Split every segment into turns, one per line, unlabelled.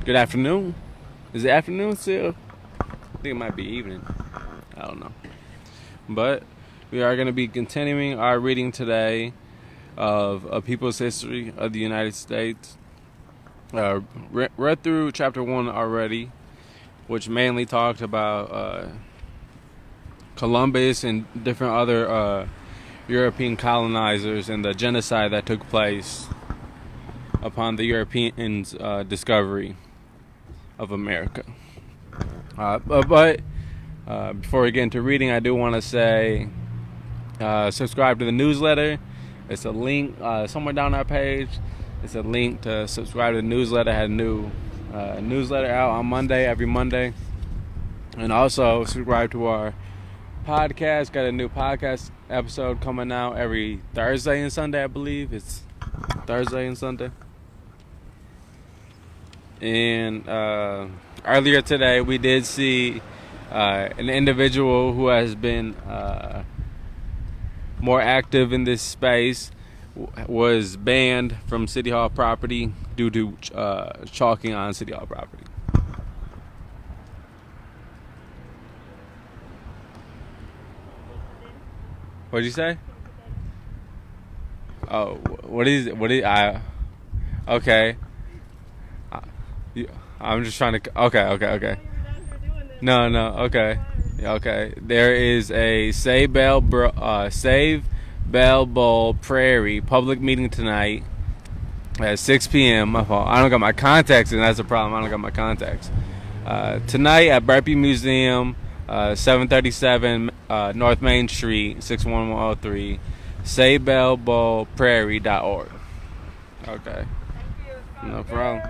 Good afternoon. Is it afternoon still? I think it might be evening. I don't know. But we are going to be continuing our reading today of A People's History of the United States. Read through chapter 1 already, which mainly talked about Columbus and different other European colonizers and the genocide that took place upon the Europeans' discovery of America. But before we get into reading, I do want to say subscribe to the newsletter. It's a link somewhere down our page. It's a link to subscribe to the newsletter. I had a new newsletter out on Monday, every Monday. And also subscribe to our podcast. Got a new podcast episode coming out every Thursday and Sunday, I believe. It's Thursday and Sunday. And earlier today, we did see an individual who has been more active in this space was banned from City Hall property due to chalking on City Hall property. What'd you say? Oh, what is I? Okay. I'm just trying to. Okay. No. Okay. There is a Save Bell Bowl Prairie public meeting tonight at 6 p.m. My fault. I don't got my contacts, and that's the problem. I don't got my contacts. Tonight at Burpee Museum, 737 North Main Street, 61103. SaveBellBowlPrairie.org. Okay.
Thank you.
No problem.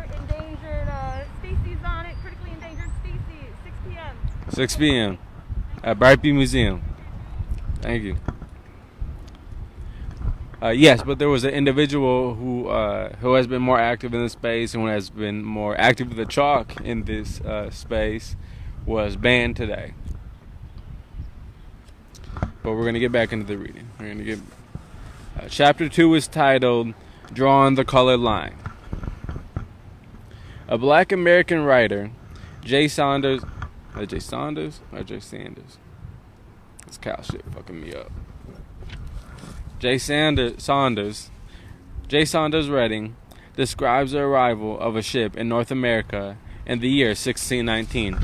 Endangered species on it, critically endangered species, 6 p.m.
6 p.m. at Burpee Museum. Thank you. Yes, but there was an individual who has been more active in this space and who has been more active with the chalk in this space was banned today. But we're going to get back into the reading. We're going to get chapter 2 is titled Drawing the Colored Line. A black American writer, Jay Sanders. This cow shit fucking me up. Jay Saunders Redding describes the arrival of a ship in North America in the year 1619.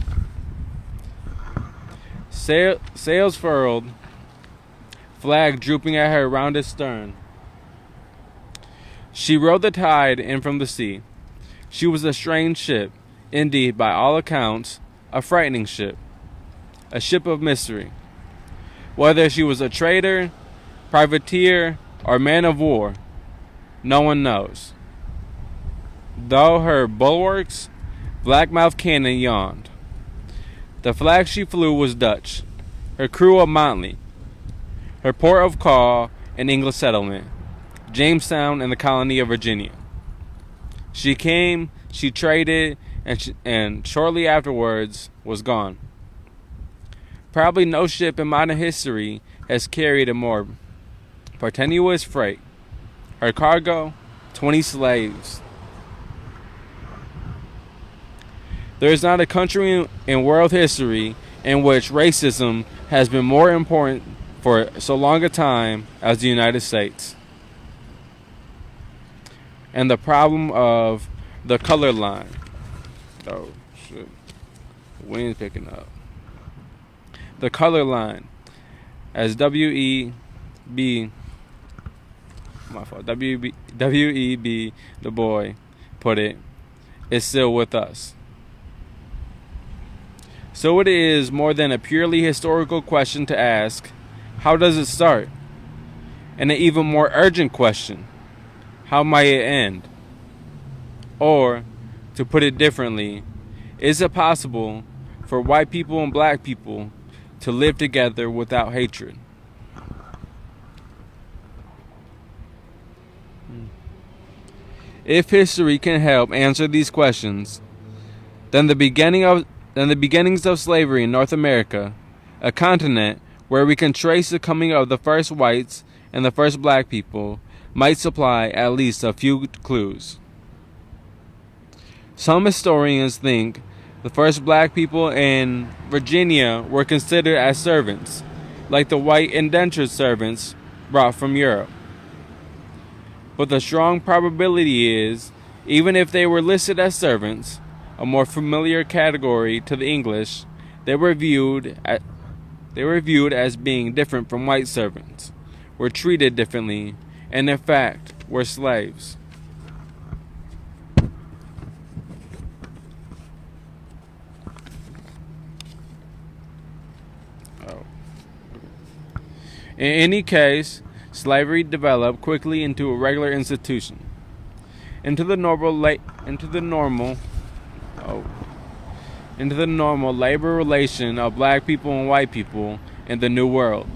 Sails furled, flag drooping at her rounded stern. She rode the tide in from the sea. She was a strange ship, indeed, by all accounts, a frightening ship, a ship of mystery. Whether she was a trader, privateer, or man of war, no one knows. Though her bulwarks, black-mouthed cannon yawned. The flag she flew was Dutch, her crew a motley, her port of call an English settlement, Jamestown in the colony of Virginia. She came, she traded, and shortly afterwards was gone. Probably no ship in modern history has carried a more portentous freight. Her cargo, 20 slaves. There is not a country in world history in which racism has been more important for so long a time as the United States. And the problem of the color line. Oh, shit. The wind's picking up. The color line, as W.E.B. Du Bois put it, is still with us. So it is more than a purely historical question to ask, how does it start? And an even more urgent question, how might it end? Or, to put it differently, is it possible for white people and black people to live together without hatred? If history can help answer these questions, then the beginnings of slavery in North America, a continent where we can trace the coming of the first whites and the first black people, might supply at least a few clues. Some historians think the first black people in Virginia were considered as servants, like the white indentured servants brought from Europe. But the strong probability is, even if they were listed as servants, a more familiar category to the English, they were viewed as being different from white servants, were treated differently, and in fact were slaves. In any case, slavery developed quickly into a regular institution, into the normal labor relation of black people and white people in the New World.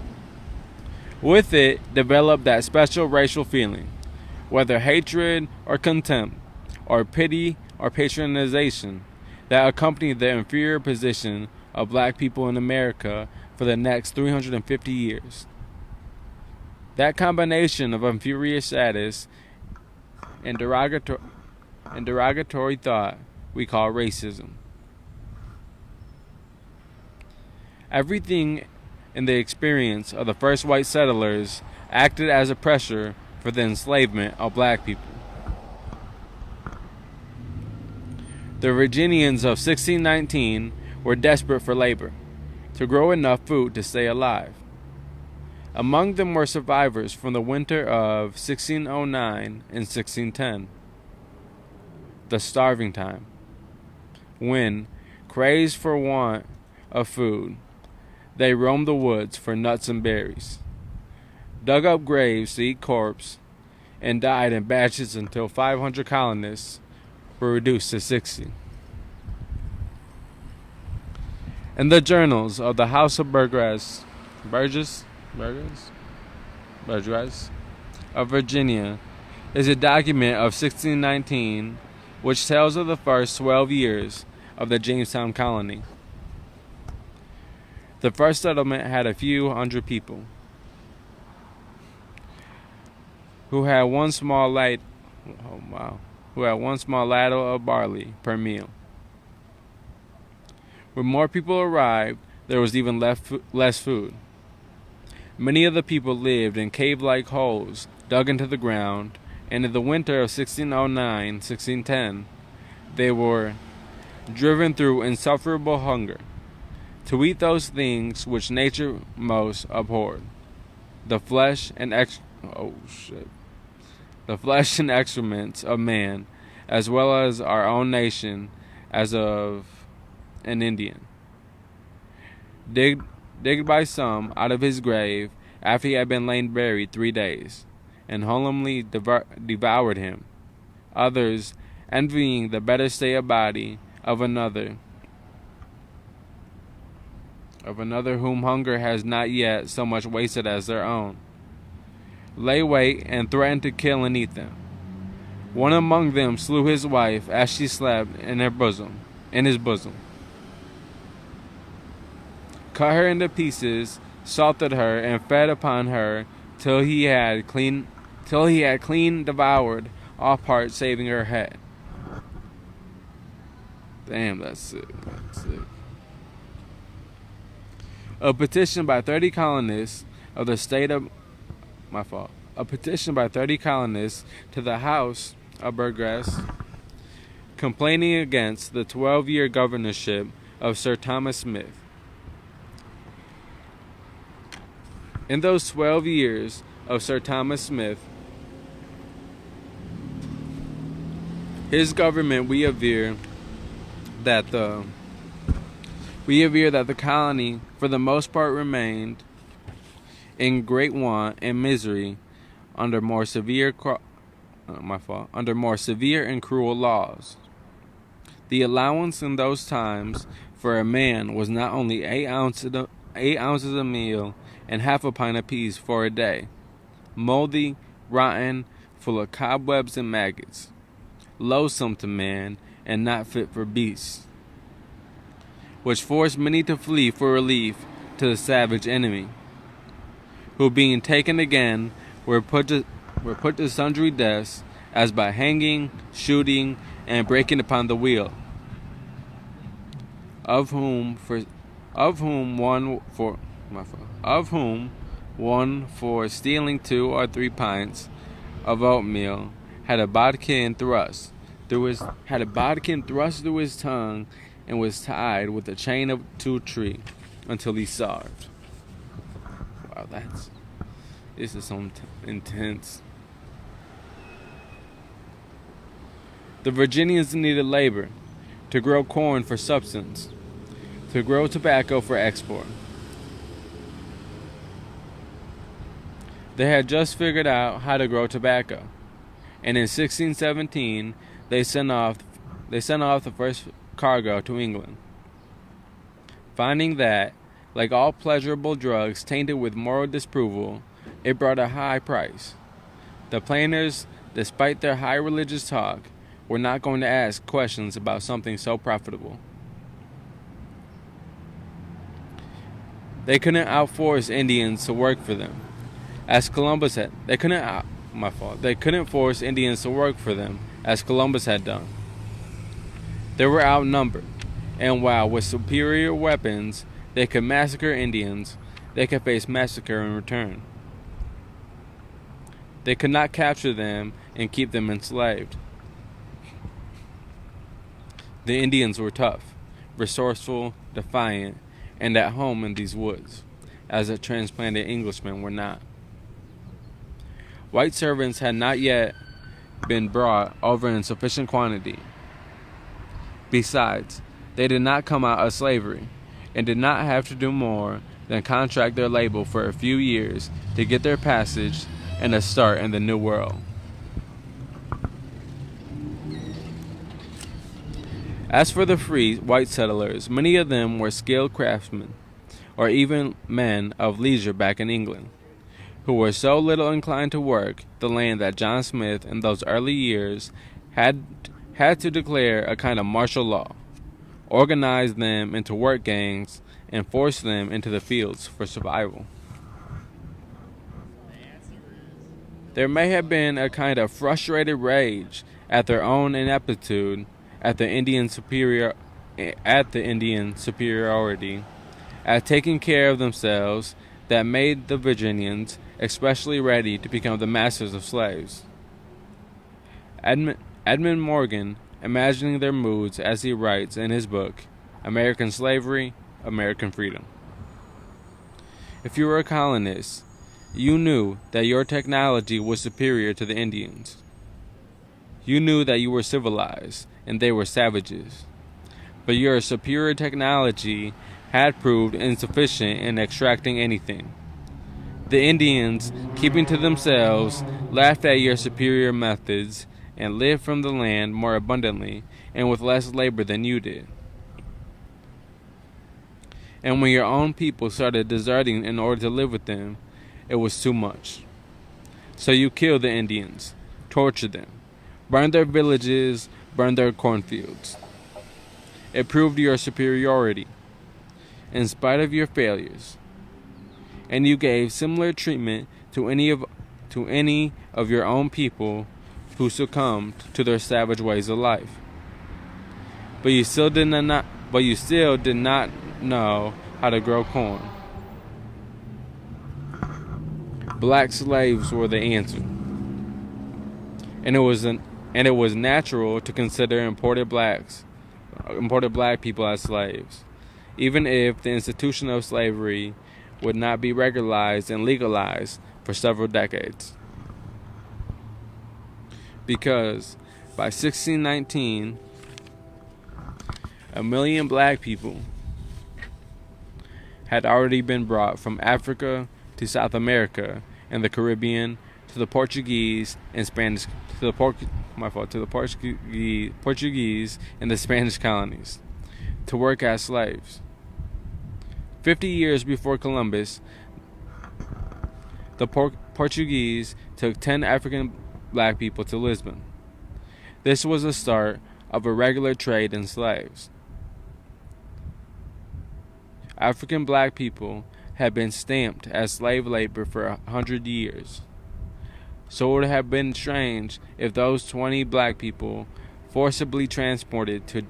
With it developed that special racial feeling, whether hatred or contempt, or pity or patronization, that accompanied the inferior position of black people in America for the next 350 years. That combination of inferior status and derogatory thought we call racism. Everything in the experience of the first white settlers acted as a pressure for the enslavement of black people. The Virginians of 1619 were desperate for labor, to grow enough food to stay alive. Among them were survivors from the winter of 1609 and 1610, the starving time, when, crazed for want of food, they roamed the woods for nuts and berries, dug up graves to eat corpses, and died in batches until 500 colonists were reduced to 60. In the journals of the House of Burgess of Virginia is a document of 1619 which tells of the first 12 years of the Jamestown colony. The first settlement had a few hundred people who had one small ladle of barley per meal. When more people arrived, there was even less food. Many of the people lived in cave-like holes dug into the ground, and in the winter of 1609-1610, they were driven through insufferable hunger to eat those things which nature most abhorred, the flesh and excrements of man, as well as our own nation, as of an Indian. Digged by some out of his grave after he had been lain buried 3 days, and wholly devoured him. Others, envying the better state of body of another whom hunger has not yet so much wasted as their own, lay wait and threatened to kill and eat them. One among them slew his wife as she slept in his bosom, cut her into pieces, salted her, and fed upon her till he had clean devoured all parts saving her head. Damn, that's sick. A petition by 30 colonists of the state of A petition by 30 colonists to the House of Burgess, complaining against the 12-year governorship of Sir Thomas Smith. In those 12 years of Sir Thomas Smith, his government, we aver that the colony, for the most part, remained in great want and misery under more severe and cruel laws. The allowance in those times for a man was not only 8 ounces of meal and half a pint of peas for a day, moldy, rotten, full of cobwebs and maggots, loathsome to man and not fit for beasts, which forced many to flee for relief to the savage enemy, who being taken again were put to sundry deaths, as by hanging, shooting, and breaking upon the wheel, of whom one for stealing 2 or 3 pints of oatmeal had a bodkin thrust through his tongue and was tied with a chain to a tree until he starved. Wow, this is so intense. The Virginians needed labor to grow corn for substance, to grow tobacco for export. They had just figured out how to grow tobacco, and in 1617 they sent off the first cargo to England. Finding that, like all pleasurable drugs tainted with moral disapproval, it brought a high price. The planters, despite their high religious talk, were not going to ask questions about something so profitable. They couldn't outforce Indians to work for them, as Columbus had. They couldn't force Indians to work for them, as Columbus had done. They were outnumbered, and while with superior weapons they could massacre Indians, they could face massacre in return. They could not capture them and keep them enslaved. The Indians were tough, resourceful, defiant, and at home in these woods, as the transplanted Englishmen were not. White servants had not yet been brought over in sufficient quantity. Besides, they did not come out of slavery, and did not have to do more than contract their labor for a few years to get their passage and a start in the New World. As for the free white settlers, many of them were skilled craftsmen, or even men of leisure back in England, who were so little inclined to work the land that John Smith in those early years had to declare a kind of martial law, organize them into work gangs, and force them into the fields for survival. There may have been a kind of frustrated rage at their own ineptitude, at the Indian superiority, at taking care of themselves, that made the Virginians especially ready to become the masters of slaves. Edmund Morgan, imagining their moods as he writes in his book, American Slavery, American Freedom. If you were a colonist, you knew that your technology was superior to the Indians. You knew that you were civilized and they were savages. But your superior technology had proved insufficient in extracting anything. The Indians, keeping to themselves, laughed at your superior methods and lived from the land more abundantly and with less labor than you did. And when your own people started deserting in order to live with them, it was too much. So you killed the Indians, tortured them, burned their villages, burned their cornfields. It proved your superiority, in spite of your failures, and you gave similar treatment to any of your own people who succumbed to their savage ways of life. But you still did not know how to grow corn. Black slaves were the answer, and it was natural to consider imported black people as slaves, even if the institution of slavery would not be regularized and legalized for several decades. Because by 1619, 1 million black people had already been brought from Africa to South America and the Caribbean to the Portuguese and Spanish Portuguese and the Spanish colonies to work as slaves. 50 years before Columbus, the Portuguese took 10 African black people to Lisbon. This was the start of a regular trade in slaves. African black people had been stamped as slave labor for 100 years. So it would have been strange if those 20 black people forcibly transported to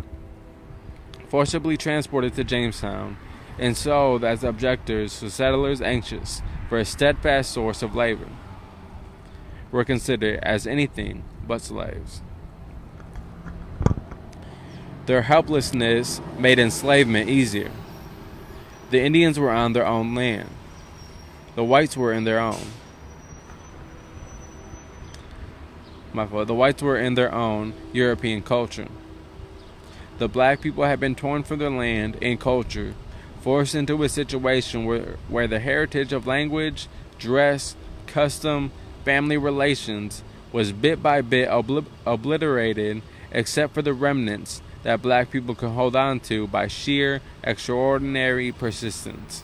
Jamestown and sold as objectors to settlers anxious for a steadfast source of labor, were considered as anything but slaves. Their helplessness made enslavement easier. The Indians were on their own land. The whites were in their own. The whites were in their own European culture. The black people had been torn from their land and culture, forced into a situation where the heritage of language, dress, custom, family relations was bit by bit obliterated, except for the remnants that black people could hold on to by sheer, extraordinary persistence.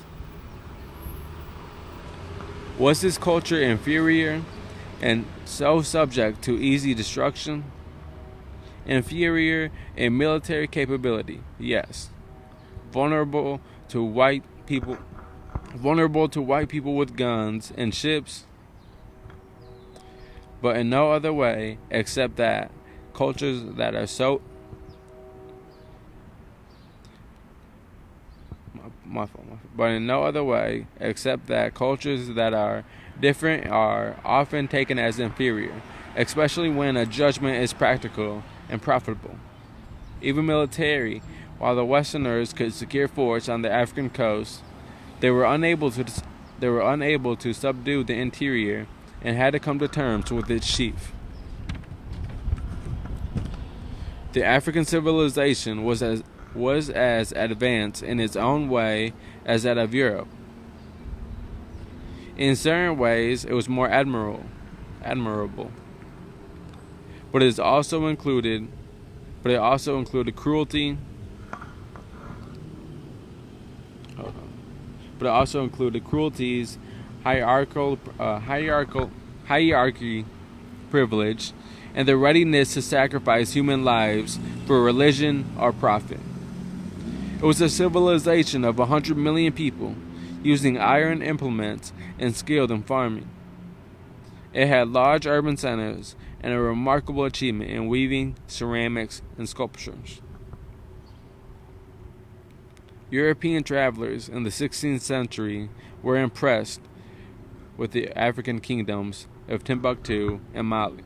Was this culture inferior and so subject to easy destruction? Inferior in military capability, yes. Vulnerable to white people with guns and ships, but in no other way except that cultures that are so but in no other way except that cultures that are different are often taken as inferior, especially when a judgment is practical and profitable. Even military, while the Westerners could secure forts on the African coast, they were unable to subdue the interior and had to come to terms with its chief. The African civilization was as advanced in its own way as that of Europe. In certain ways, it was more admirable. But it also included cruelty. But it also included cruelties, hierarchy, privilege, and the readiness to sacrifice human lives for religion or profit. It was a civilization of 100 million people, using iron implements and skilled in farming. It had large urban centers and a remarkable achievement in weaving, ceramics, and sculptures. European travelers in the 16th century were impressed with the African kingdoms of Timbuktu and Mali,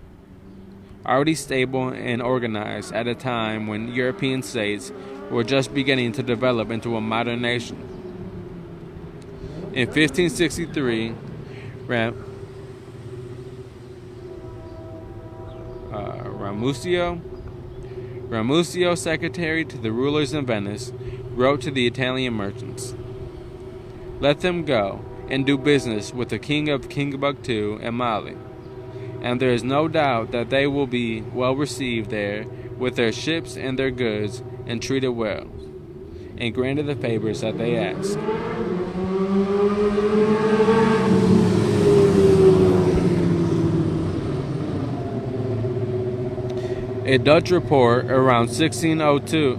already stable and organized at a time when European states were just beginning to develop into a modern nation. In 1563, Ramusio, secretary to the rulers in Venice, wrote to the Italian merchants, "Let them go and do business with the king of Timbuktu and Mali, and there is no doubt that they will be well received there with their ships and their goods, and treated well, and granted the favors that they ask." A Dutch report around 1602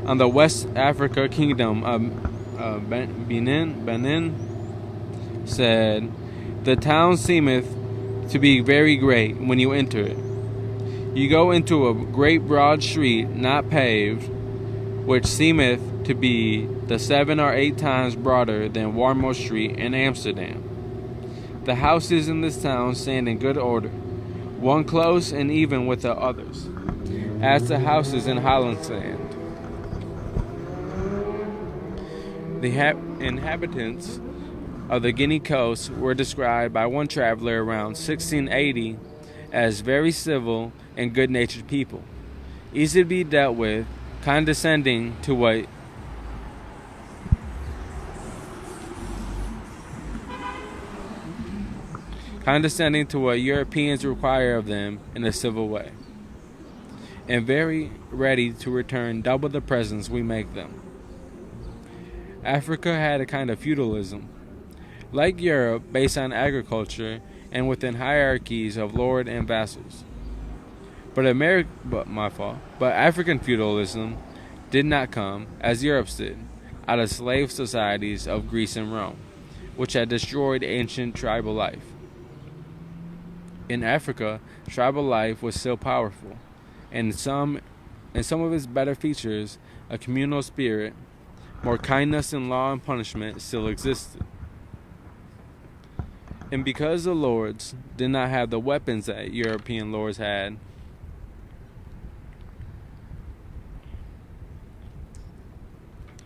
on the West Africa kingdom of Benin said, "The town seemeth to be very great when you enter it. You go into a great broad street not paved, which seemeth to be the 7 or 8 times broader than Warmoor Street in Amsterdam. The houses in this town stand in good order, one close and even with the others, as the houses in Holland stand. The inhabitants of the Guinea coast were described by one traveler around 1680 as very civil and good-natured people, easy to be dealt with, condescending to what Europeans require of them in a civil way, and very ready to return double the presents we make them." Africa had a kind of feudalism, like Europe, based on agriculture and within hierarchies of lord and vassals. But African feudalism did not come, as Europe's did, out of slave societies of Greece and Rome, which had destroyed ancient tribal life. In Africa, tribal life was still powerful, and some of its better features, a communal spirit, more kindness in law and punishment, still existed. And because the lords did not have the weapons that European lords had,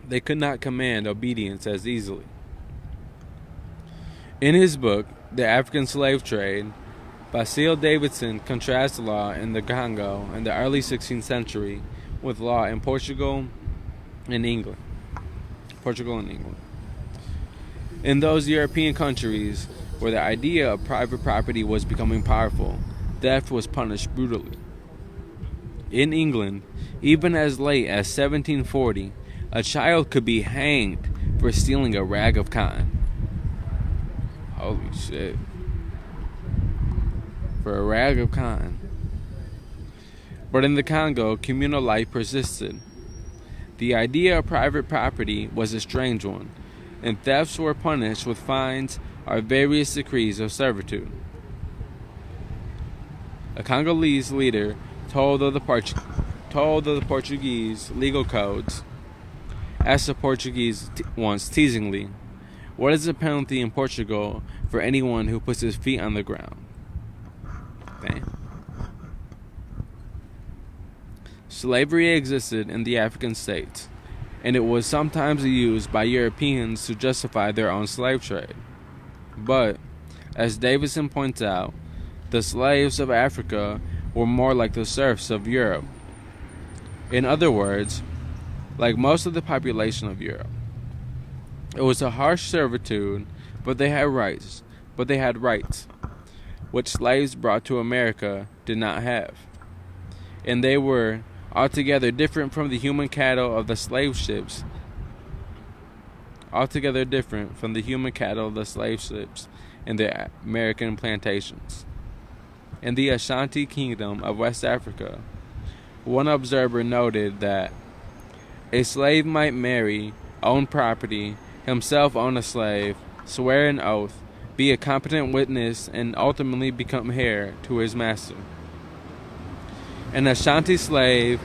they could not command obedience as easily. In his book, The African Slave Trade, Basil Davidson contrasts law in the Congo in the early 16th century with law in Portugal and England. In those European countries where the idea of private property was becoming powerful, theft was punished brutally. In England, even as late as 1740, a child could be hanged for stealing a rag of cotton. Holy shit. For a rag of cotton. But in the Congo, communal life persisted. The idea of private property was a strange one, and thefts were punished with fines or various decrees of servitude. A Congolese leader told of the Portuguese legal codes, asked the Portuguese once teasingly, "What is the penalty in Portugal for anyone who puts his feet on the ground?" Damn. Slavery existed in the African states, and it was sometimes used by Europeans to justify their own slave trade. But, as Davidson points out, the slaves of Africa were more like the serfs of Europe. In other words, like most of the population of Europe. It was a harsh servitude, but they had rights, which slaves brought to America did not have. And they were altogether different from the human cattle of the slave ships in the American plantations. In the Ashanti Kingdom of West Africa, one observer noted that a slave might marry, own property, himself own a slave, swear an oath, be a competent witness, and ultimately become heir to his master. An Ashanti slave,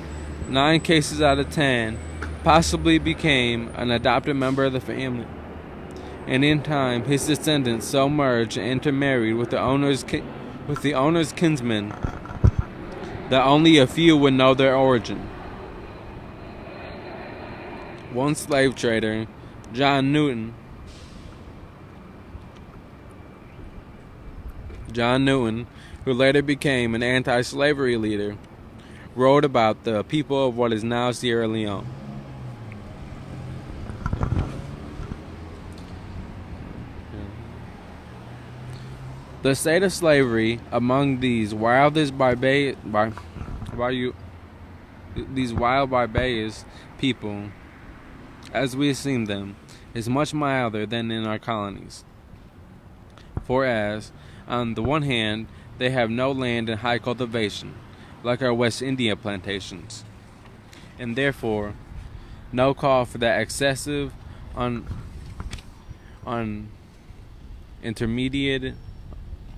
9 cases out of 10, possibly became an adopted member of the family, and in time his descendants so merged and intermarried with the owner's kinsmen that only a few would know their origin. One slave trader, John Newton, who later became an anti-slavery leader, wrote about the people of what is now Sierra Leone. The state of slavery among these wild barbarous people, as we esteem them, is much milder than in our colonies. For as, on the one hand, they have no land and high cultivation, like our West India plantations, and therefore no call for that excessive, intermediate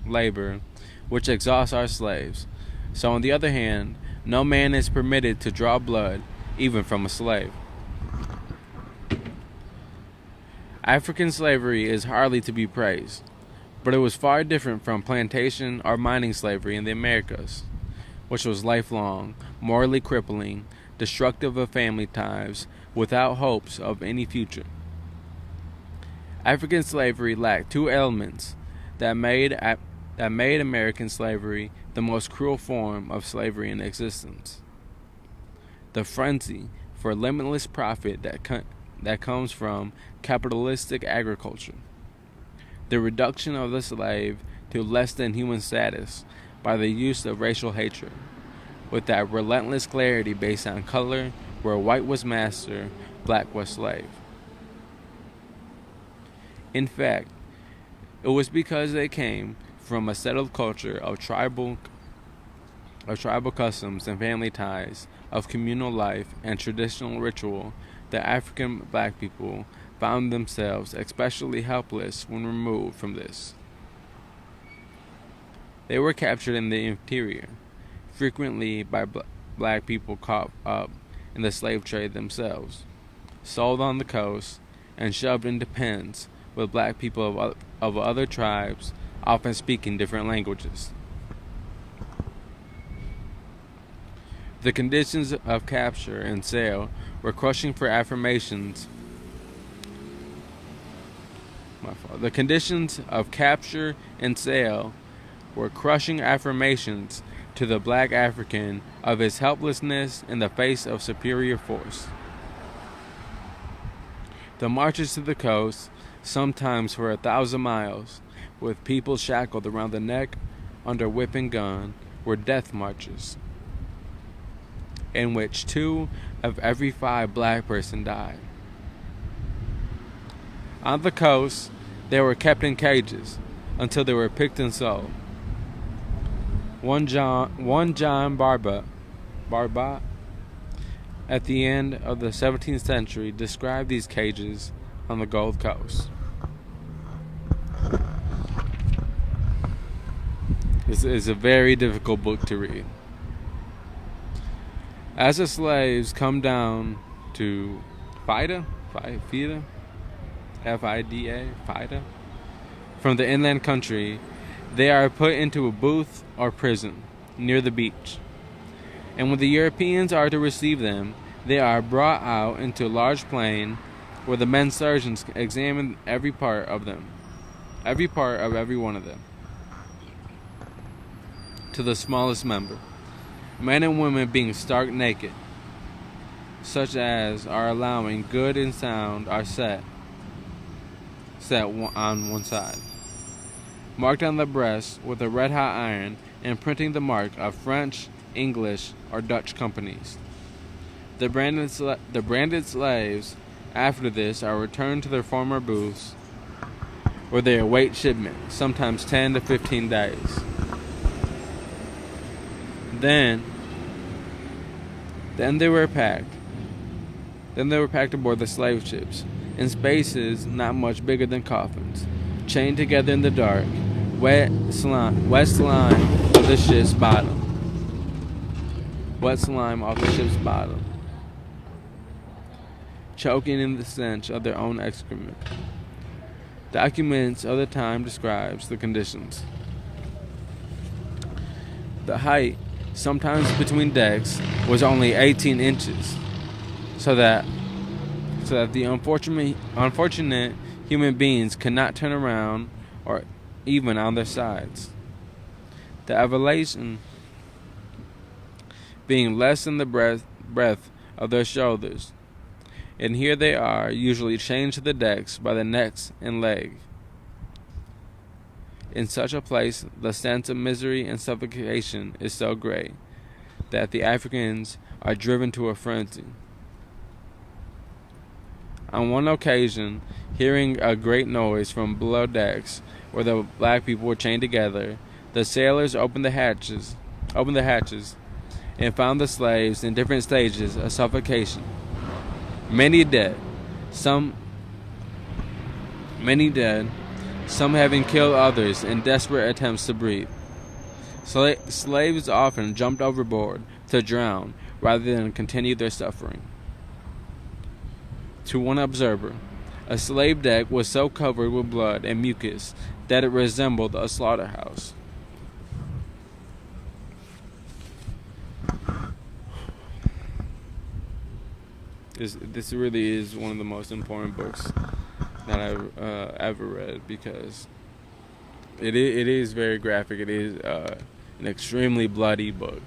labor which exhausts our slaves. So on the other hand, no man is permitted to draw blood, even from a slave. African slavery is hardly to be praised, but it was far different from plantation or mining slavery in the Americas, which was lifelong, morally crippling, destructive of family ties, without hopes of any future. African slavery lacked 2 elements that made American slavery the most cruel form of slavery in existence: the frenzy for limitless profit that comes from capitalistic agriculture, the reduction of the slave to less than human status by the use of racial hatred, with that relentless clarity based on color, where white was master, black was slave. In fact, it was because they came from a settled culture of tribal customs and family ties, of communal life and traditional ritual, that African black people found themselves especially helpless when removed from this. They were captured in the interior, frequently by black people caught up in the slave trade themselves, sold on the coast, and shoved into pens with black people of other tribes, often speaking different languages. The conditions of capture and sale were crushing for affirmations. The conditions of capture and sale were crushing affirmations to the black African of his helplessness in the face of superior force. The marches to the coast, sometimes for 1,000 miles, with people shackled around the neck under whip and gun, were death marches, in which 2 of every 5 black person died. On the coast, they were kept in cages until they were picked and sold. One John Barba, at the end of the 17th century, described these cages on the Gold Coast. This is a very difficult book to read. As the slaves come down to FIDA, FIDA, from the inland country, they are put into a booth or prison near the beach. And when the Europeans are to receive them, they are brought out into a large plain where the men surgeons examine every part of every one of them, to the smallest member. Men and women being stark naked, such as are allowing good and sound, are set on one side, marked on the breast with a red-hot iron, and printing the mark of French, English, or Dutch companies. The branded slaves, after this, are returned to their former booths, where they await shipment, sometimes 10 to 15 days. Then they were packed. Then they were packed aboard the slave ships, in spaces not much bigger than coffins, chained together in the dark, wet slime of the ship's bottom. Wet slime off the ship's bottom, choking in the stench of their own excrement. Documents of the time describes the conditions. The height, sometimes between decks, was only 18 inches, so that the unfortunate human beings could not turn around or even on their sides. The elevation being less than the breadth of their shoulders, and here they are, usually chained to the decks by the necks and leg. In such a place, the sense of misery and suffocation is so great that the Africans are driven to a frenzy. On one occasion, hearing a great noise from below decks, where the black people were chained together, the sailors opened the hatches, and found the slaves in different stages of suffocation. Many dead, some having killed others in desperate attempts to breathe. Slaves often jumped overboard to drown rather than continue their suffering. To one observer, a slave deck was so covered with blood and mucus that it resembled a slaughterhouse. This really is one of the most important books that I've ever read, because it is very graphic. It is an extremely bloody book,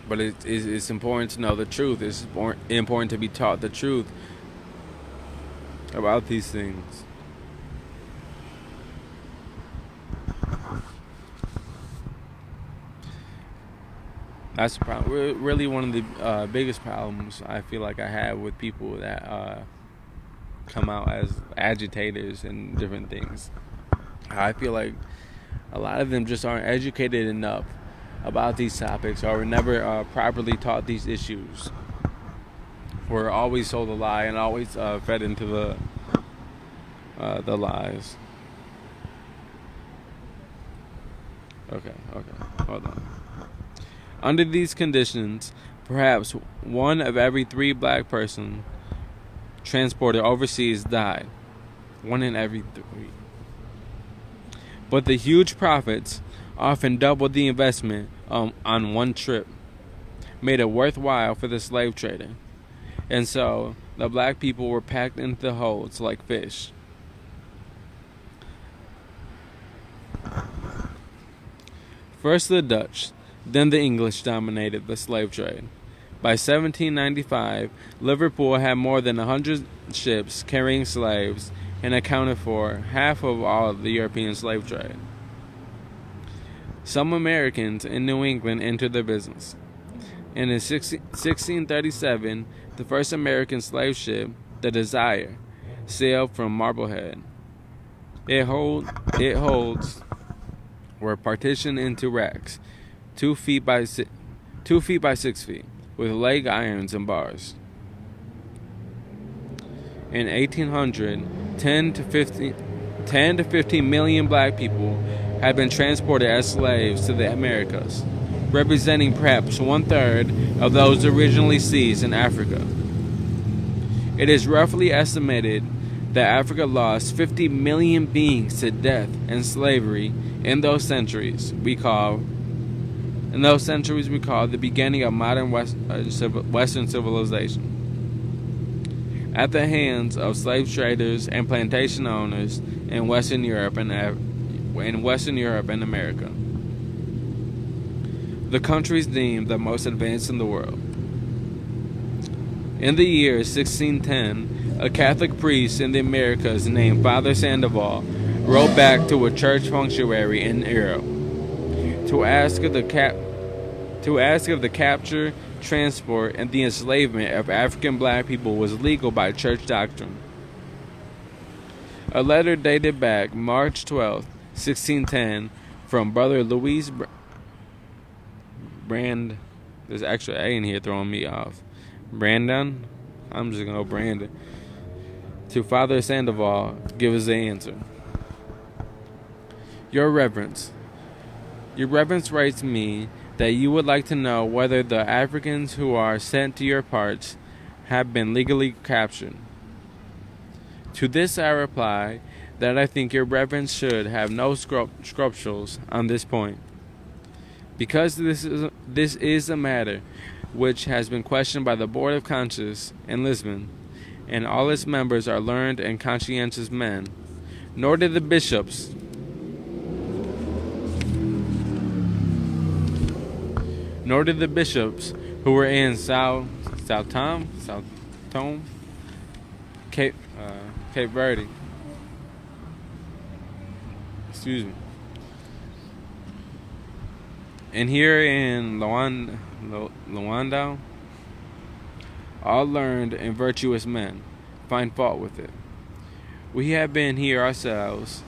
but it's important to know the truth. It's important to be taught the truth about these things. That's the problem. Really, one of the biggest problems I feel like I have with people that come out as agitators and different things. I feel like a lot of them just aren't educated enough about these topics, or were never properly taught these issues. We're always told a lie and always fed into the lies. Okay, hold on. Under these conditions, perhaps one of every 3 black persons transported overseas died. 1 in every 3. But the huge profits, often doubled the investment on one trip, made it worthwhile for the slave trader. And so the black people were packed into the holds like fish. First the Dutch, then the English dominated the slave trade. By 1795, Liverpool had more than 100 ships carrying slaves and accounted for half of all of the European slave trade. Some Americans in New England entered the business. And in 1637, the first American slave ship, the Desire, sailed from Marblehead. Its holds were partitioned into racks, 2 feet by 6 feet, with leg irons and bars. In 1800, 10 to 15 million black people had been transported as slaves to the Americas, representing perhaps 1/3 of those originally seized in Africa. It is roughly estimated that Africa lost 50 million beings to death and slavery in those centuries we call the beginning of modern Western civilization, at the hands of slave traders and plantation owners in Western Europe and America, the countries deemed the most advanced in the world. In the year 1610, a Catholic priest in the Americas named Father Sandoval wrote back to a church functionary in Europe to ask if the capture, transport, and the enslavement of African black people was legal by church doctrine. A letter dated back March 12, 1610, from Brother Louis Brand. There's actually A in here throwing me off. Brandon? I'm just going to go Brandon. To Father Sandoval, give us the answer. Your Reverence writes me that you would like to know whether the Africans who are sent to your parts have been legally captured. To this I reply that I think your Reverence should have no scruples on this point, because this is a matter which has been questioned by the Board of Conscience in Lisbon, and all its members are learned and conscientious men. Nor did the bishops who were in Sao Tome, Cape Verde, and here in Luanda, all learned and virtuous men, find fault with it. We have been here ourselves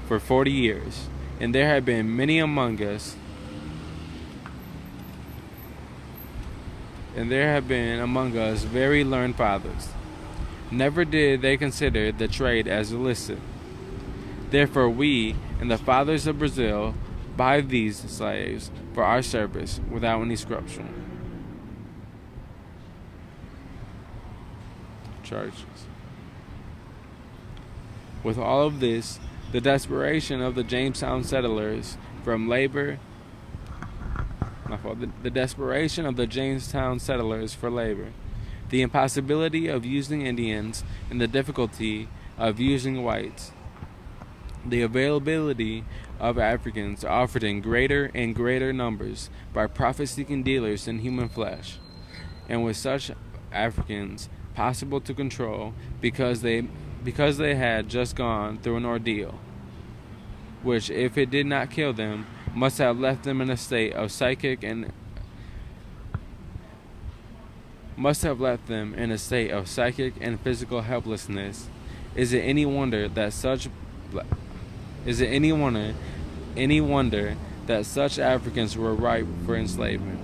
for 40 years, and there have been many among us, very learned fathers. Never did they consider the trade as illicit. Therefore we and the fathers of Brazil buy these slaves for our service without any scruple. Charges. With all of this, the desperation of the Jamestown settlers for labor, the impossibility of using Indians, and the difficulty of using whites, the availability of Africans offered in greater and greater numbers by profit-seeking dealers in human flesh, and with such Africans possible to control because they had just gone through an ordeal, which, if it did not kill them, must have left them in a state of psychic and physical helplessness. Is it any wonder that such Africans were ripe for enslavement?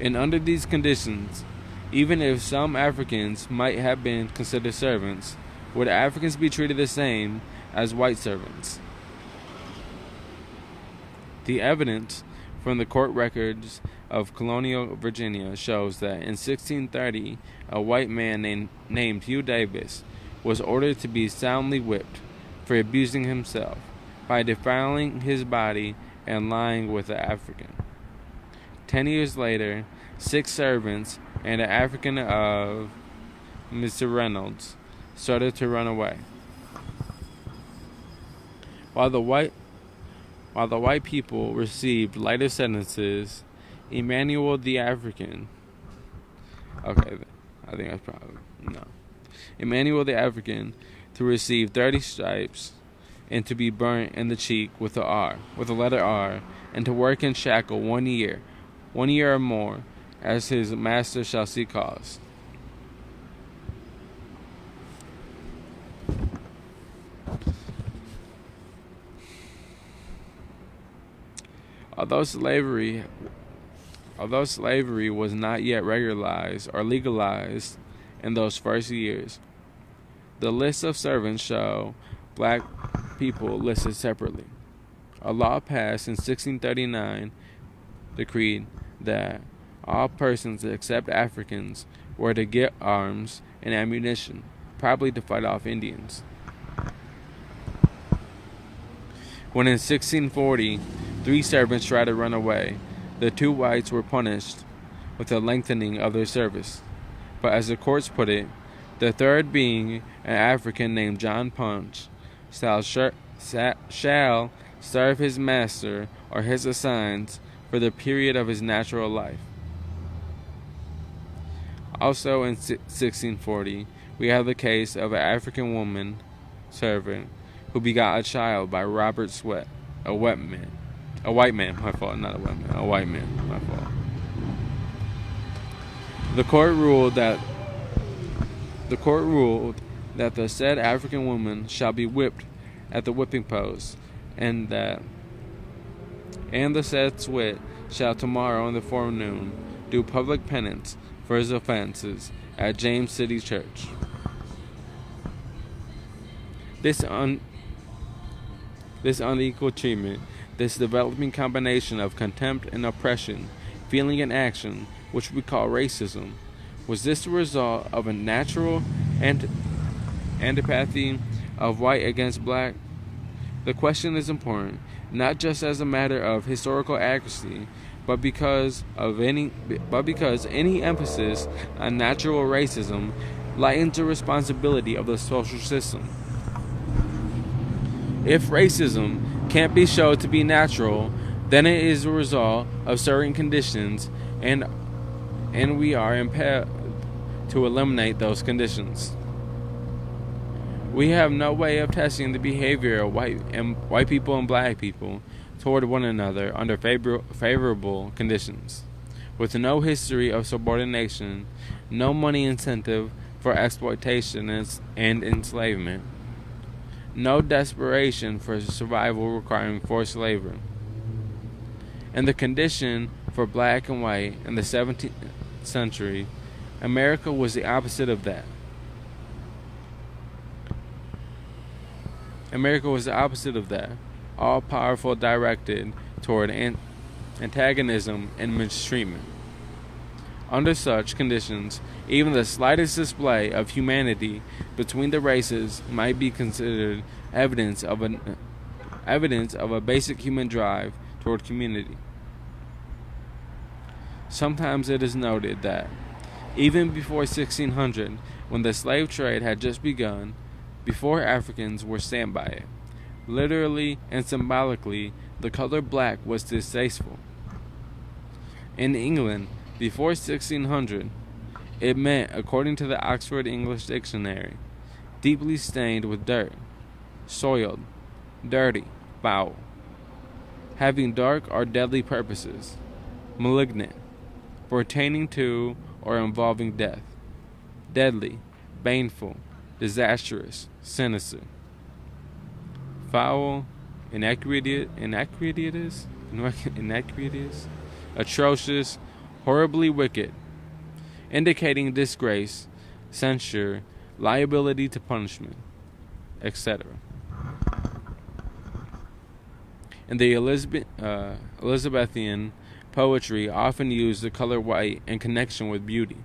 And under these conditions, even if some Africans might have been considered servants, would Africans be treated the same as white servants. The evidence from the court records of colonial Virginia shows that in 1630, a white man named Hugh Davis was ordered to be soundly whipped for abusing himself by defiling his body and lying with an African. 10 years later, 6 servants and an African of Mr. Reynolds started to run away. While the white people received lighter sentences, Emmanuel the African, Emmanuel the African, to receive 30 stripes and to be burnt in the cheek with the letter R, and to work in shackle 1 year or more, as his master shall see cause. Although slavery was not yet regularized or legalized in those first years, the lists of servants show black people listed separately. A law passed in 1639 decreed that all persons except Africans were to get arms and ammunition, probably to fight off Indians. When in 1640, 3 servants tried to run away, the 2 whites were punished with a lengthening of their service. But as the courts put it, the third being an African named John Punch shall serve his master or his assigns for the period of his natural life. Also in 1640, we have the case of an African woman servant who begot a child by Robert Sweat, a white man. My fault, not a wet man. A white man, my fault. The court ruled that the said African woman shall be whipped at the whipping post, and the said Sweat shall tomorrow in the forenoon do public penance for his offenses at James City Church. This unequal treatment, this developing combination of contempt and oppression, feeling and action, which we call racism, was this the result of a natural antipathy of white against black? The question is important, not just as a matter of historical accuracy, but because any emphasis on natural racism lightens the responsibility of the social system. If racism can't be shown to be natural, then it is a result of certain conditions, and we are impelled to eliminate those conditions. We have no way of testing the behavior of white people and black people toward one another under favorable conditions. With no history of subordination, no money incentive for exploitation and enslavement, no desperation for survival requiring forced labor. And the condition for black and white in the 17th century, America was the opposite of that. All powerful, directed toward antagonism and mistreatment. Under such conditions, even the slightest display of humanity between the races might be considered evidence of a basic human drive toward community. Sometimes it is noted that even before 1600, when the slave trade had just begun, before Africans were stamped by it, literally and symbolically, the color black was distasteful. In England, before 1600, it meant, according to the Oxford English Dictionary, deeply stained with dirt, soiled, dirty, foul, having dark or deadly purposes, malignant, pertaining to or involving death, deadly, baneful, disastrous, sinister, foul, innocuous, atrocious, horribly wicked, indicating disgrace, censure, liability to punishment, etc. In the Elizabethan poetry often used the color white in connection with beauty.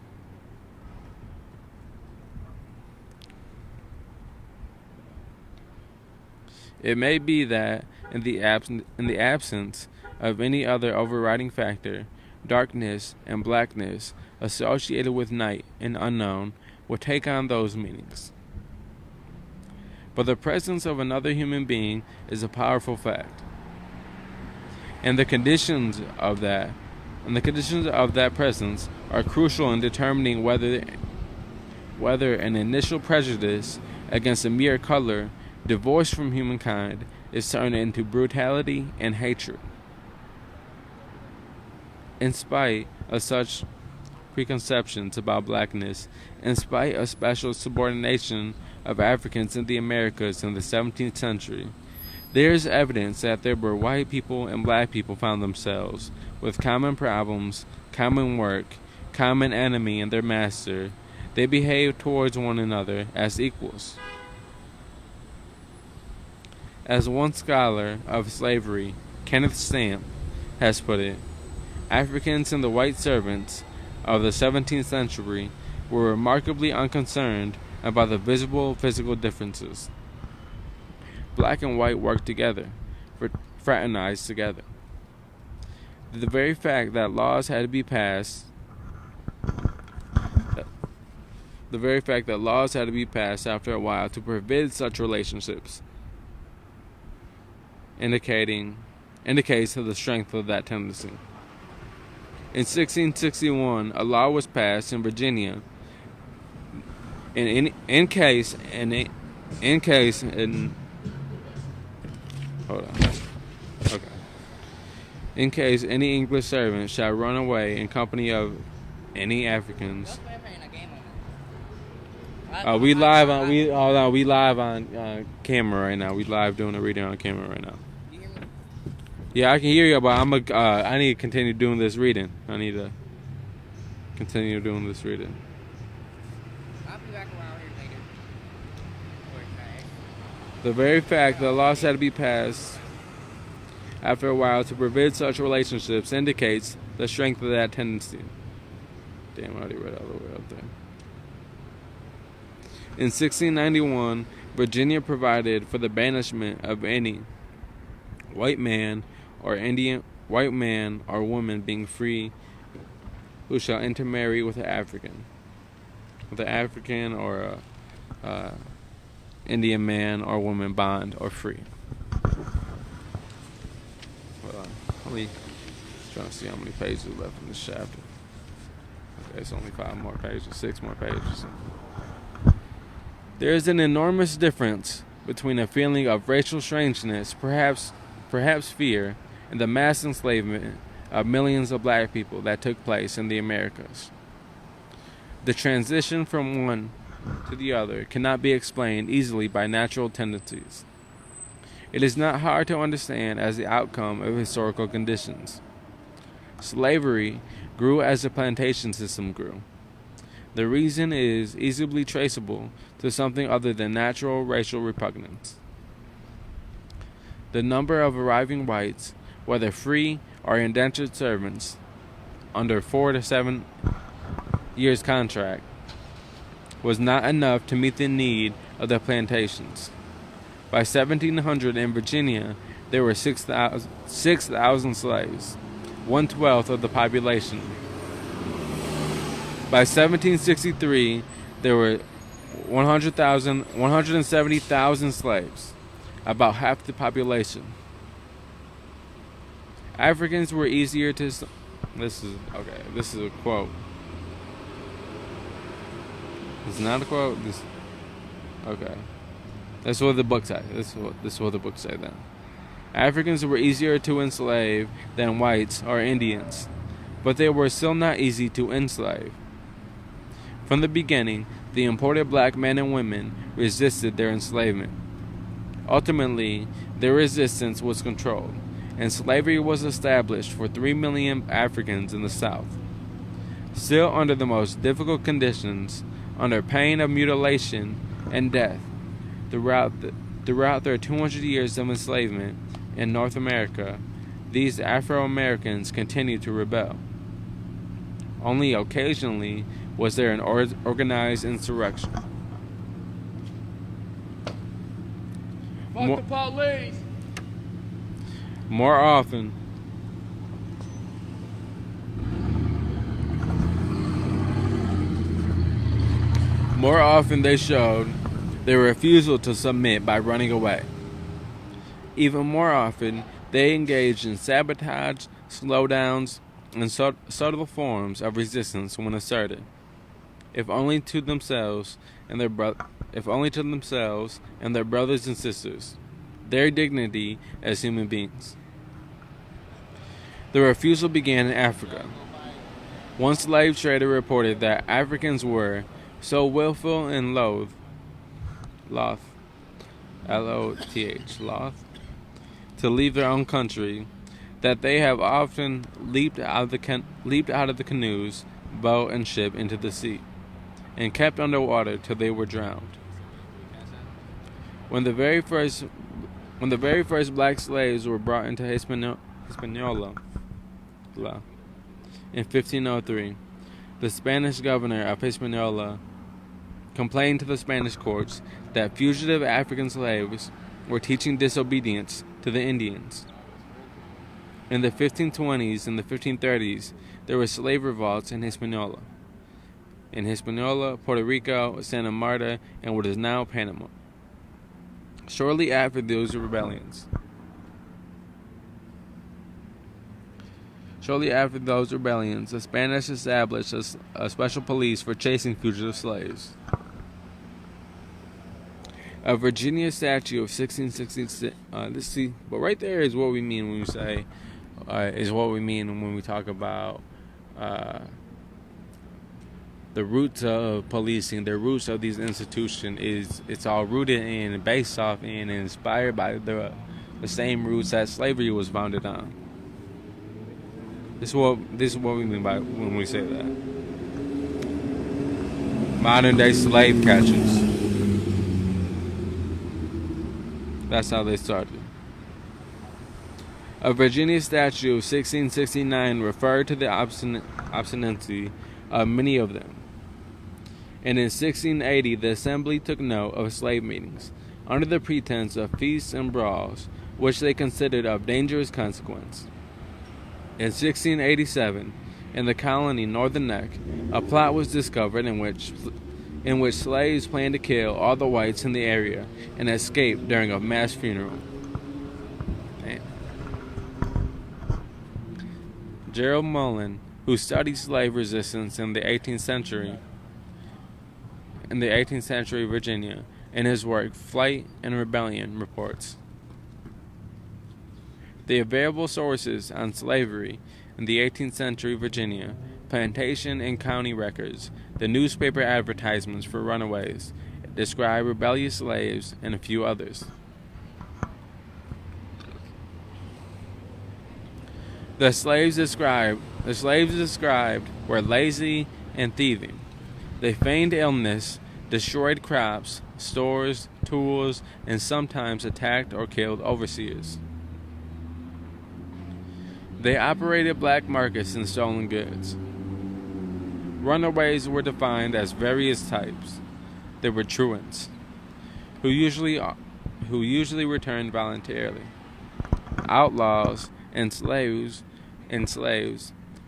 It may be that in the absence of any other overriding factor, darkness and blackness associated with night and unknown would take on those meanings. But the presence of another human being is a powerful fact. And the conditions of that presence are crucial in determining whether an initial prejudice against a mere color divorced from humankind is turned into brutality and hatred. In spite of such preconceptions about blackness, in spite of special subordination of Africans in the Americas in the 17th century, there is evidence that there were white people and black people found themselves with common problems, common work, common enemy and their master. They behaved towards one another as equals. As one scholar of slavery, Kenneth Stamp, has put it, Africans and the white servants of the 17th century were remarkably unconcerned about the visible physical differences. Black and white worked together, fraternized together. The very fact that laws had to be passed after a while to prevent such relationships indicates the strength of that tendency. In 1661, a law was passed in Virginia in case any English servant shall run away in company of any Africans. We live on camera right now. We live doing a reading on camera right now. Yeah, I can hear you, but I need to continue doing this reading. I'll be back around here later. The very fact that laws had to be passed after a while to prevent such relationships indicates the strength of that tendency. Damn, I already read all the way up there. In 1691, Virginia provided for the banishment of any white man or woman being free who shall intermarry with an African or a Indian man or woman bond or free. Trying to see how many pages left in this chapter. Okay, it's only 6 more pages. There is an enormous difference between a feeling of racial strangeness, perhaps fear, and the mass enslavement of millions of black people that took place in the Americas. The transition from one to the other cannot be explained easily by natural tendencies. It is not hard to understand as the outcome of historical conditions. Slavery grew as the plantation system grew. The reason is easily traceable to something other than natural racial repugnance. The number of arriving whites, whether free or indentured servants, under 4 to 7 years contract, was not enough to meet the need of the plantations. By 1700 in Virginia, there were 6,000 slaves, 1/12 of the population. By 1763, there were 170,000 slaves, about half the population. Africans were easier to... This is a quote. It's not a quote. Okay. That's what the book says. This is what the book say then. Africans were easier to enslave than whites or Indians, but they were still not easy to enslave. From the beginning, the imported black men and women resisted their enslavement. Ultimately, their resistance was controlled, and slavery was established for 3 million Africans in the South. Still under the most difficult conditions, under pain of mutilation and death, throughout their 200 years of enslavement in North America, these Afro-Americans continued to rebel. Only occasionally was there an organized insurrection.
Fuck the police!
More often, they showed their refusal to submit by running away. Even more often, they engaged in sabotage, slowdowns, and subtle forms of resistance when asserted, if only to themselves and their brothers and sisters, their dignity as human beings. The refusal began in Africa. One slave trader reported that Africans were so willful and loath, L-O-T-H, to leave their own country, that they have often leaped out of the canoes, boat, and ship into the sea, and kept underwater till they were drowned. When the very first black slaves were brought into Hispaniola in 1503, the Spanish governor of Hispaniola complained to the Spanish courts that fugitive African slaves were teaching disobedience to the Indians. In the 1520s and the 1530s, there were slave revolts in Hispaniola, Puerto Rico, Santa Marta, and what is now Panama. Shortly after those rebellions, the Spanish established a special police for chasing fugitive slaves. A Virginia statute of 1666. Let's see, but right there is what we mean when we say, when we talk about the roots of policing, the roots of these institutions. It's all rooted in, based off in, and inspired by the same roots that slavery was founded on. This is what we mean by when we say that. Modern day slave catchers. That's how they started. A Virginia statute of 1669 referred to the obstinacy of many of them. And in 1680, the Assembly took note of slave meetings, under the pretense of feasts and brawls, which they considered of dangerous consequence. In 1687, in the colony Northern Neck, a plot was discovered in which slaves planned to kill all the whites in the area and escape during a mass funeral. Gerald Mullen, who studied slave resistance in the 18th century Virginia, in his work Flight and Rebellion, reports, the available sources on slavery in the 18th century Virginia, plantation and county records, the newspaper advertisements for runaways, describe rebellious slaves and a few others. The slaves described were lazy and thieving. They feigned illness, destroyed crops, stores, tools, and sometimes attacked or killed overseers. They operated black markets in stolen goods. Runaways were defined as various types. There were truants, who usually returned voluntarily, outlaws, and slaves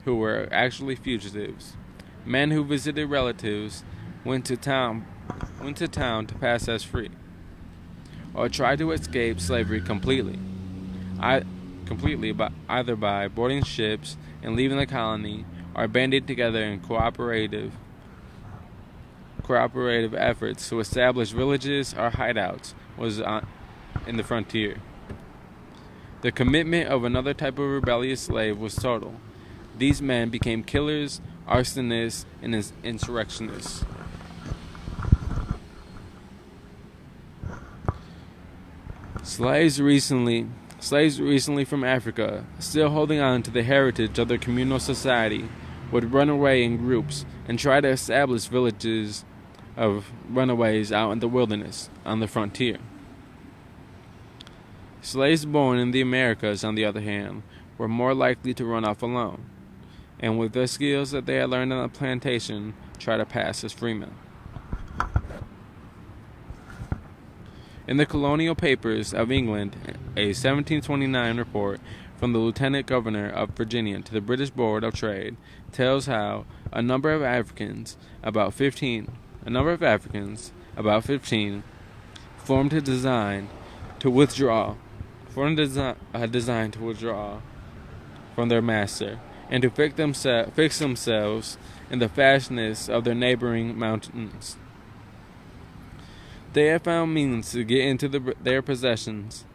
who were actually fugitives, men who visited relatives, went to town to pass as free, or tried to escape slavery completely, either by boarding ships and leaving the colony, or banded together in cooperative efforts to establish villages or hideouts in the frontier. The commitment of another type of rebellious slave was total. These men became killers, arsonists, and insurrectionists. Slaves recently from Africa, still holding on to the heritage of their communal society, would run away in groups and try to establish villages of runaways out in the wilderness on the frontier. Slaves born in the Americas, on the other hand, were more likely to run off alone, and with the skills that they had learned on the plantation, try to pass as freemen. In the colonial papers of England, a 1729 report from the Lieutenant Governor of Virginia to the British Board of Trade tells how a number of Africans, about 15, formed a design to withdraw from their master and to fix themselves in the fastness of their neighboring mountains. They had found means to get into their possessions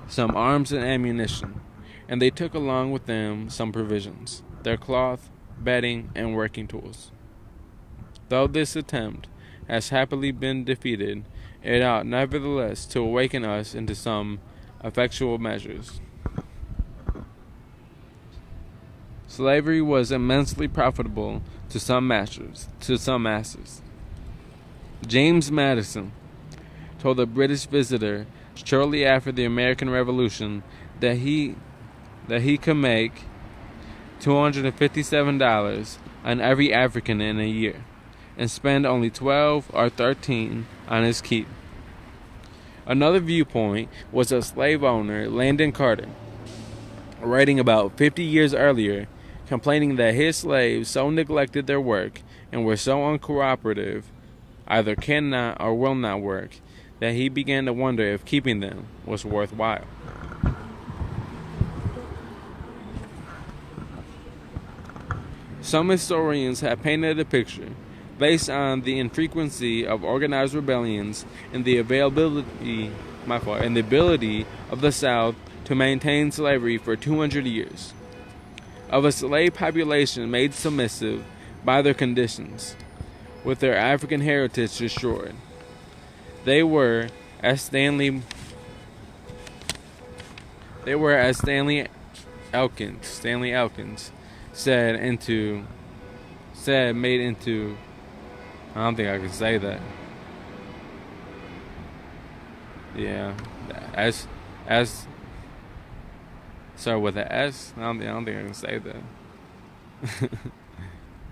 some arms and ammunition, and they took along with them some provisions, their cloth, bedding, and working tools. Though this attempt has happily been defeated, it ought nevertheless to awaken us into some effectual measures. Slavery was immensely profitable to some masters. James Madison told a British visitor shortly after the American Revolution that he could make $257 on every African in a year, and spend only 12 or 13 on his keep. Another viewpoint was a slave owner, Landon Carter, writing about 50 years earlier, complaining that his slaves so neglected their work and were so uncooperative, either cannot or will not work, that he began to wonder if keeping them was worthwhile. Some historians have painted a picture based on the infrequency of organized rebellions and the ability of the South to maintain slavery for 200 years, of a slave population made submissive by their conditions, with their African heritage destroyed. They were, as Stanley Elkins said, made into. I don't think I can say that. Yeah, as start with an S. I don't think I can say that.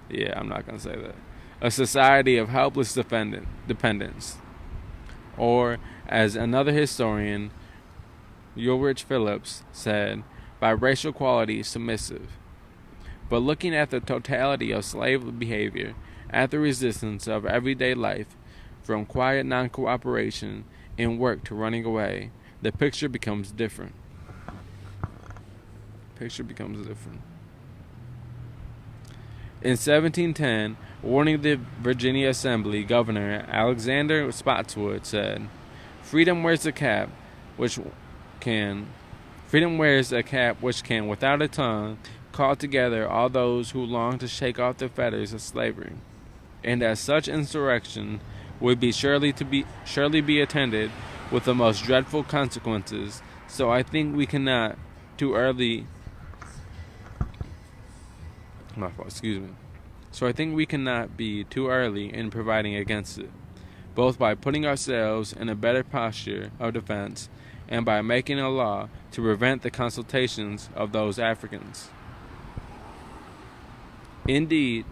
Yeah, I'm not gonna say that. A society of helpless dependence, or as another historian, Ulrich Phillips, said, by racial quality submissive. But looking at the totality of slave behavior, at the resistance of everyday life, from quiet non-cooperation in work to running away, the picture becomes different. In 1710, warning the Virginia Assembly, Governor Alexander Spotswood said, Freedom wears a cap which can, without a tongue, call together all those who long to shake off the fetters of slavery, and as such insurrection would be surely be attended with the most dreadful consequences. So I think we cannot too early. So I think we cannot be too early in providing against it, both by putting ourselves in a better posture of defense and by making a law to prevent the consultations of those Africans. Indeed,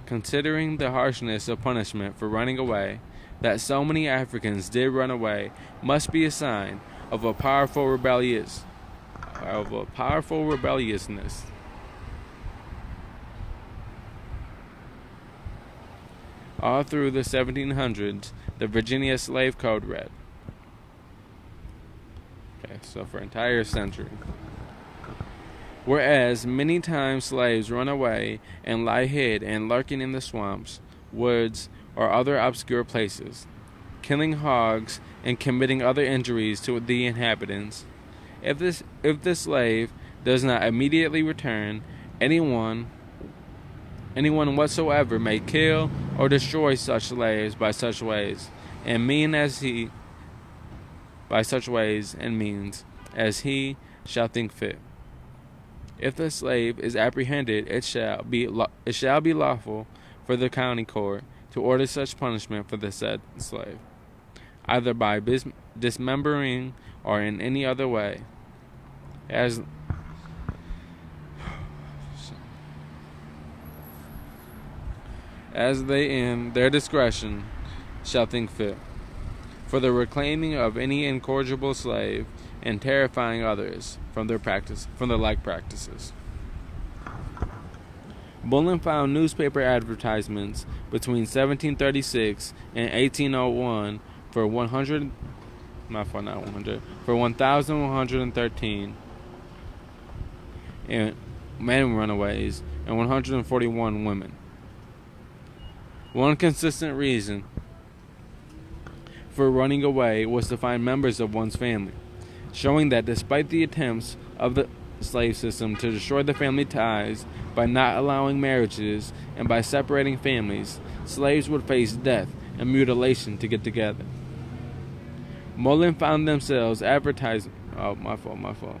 considering the harshness of punishment for running away, that so many Africans did run away must be a sign of a powerful rebelliousness. All through the 1700s, the Virginia Slave Code read. So for an entire century. Whereas many times slaves run away and lie hid and lurking in the swamps, woods, or other obscure places, killing hogs and committing other injuries to the inhabitants. If the slave does not immediately return, anyone whatsoever may kill or destroy such slaves by such ways and means as he shall think fit. If the slave is apprehended, it shall be lawful for the county court to order such punishment for the said slave, either by dismembering or in any other way, as they in their discretion shall think fit, for the reclaiming of any incorrigible slave, and terrifying others from their like practices. Bullen found newspaper advertisements between 1736 and 1801 for 1,113 and men runaways and 141 women. One consistent reason for running away was to find members of one's family, showing that despite the attempts of the slave system to destroy the family ties by not allowing marriages and by separating families, slaves would face death and mutilation to get together. Mullen found themselves advertising. Oh, my fault.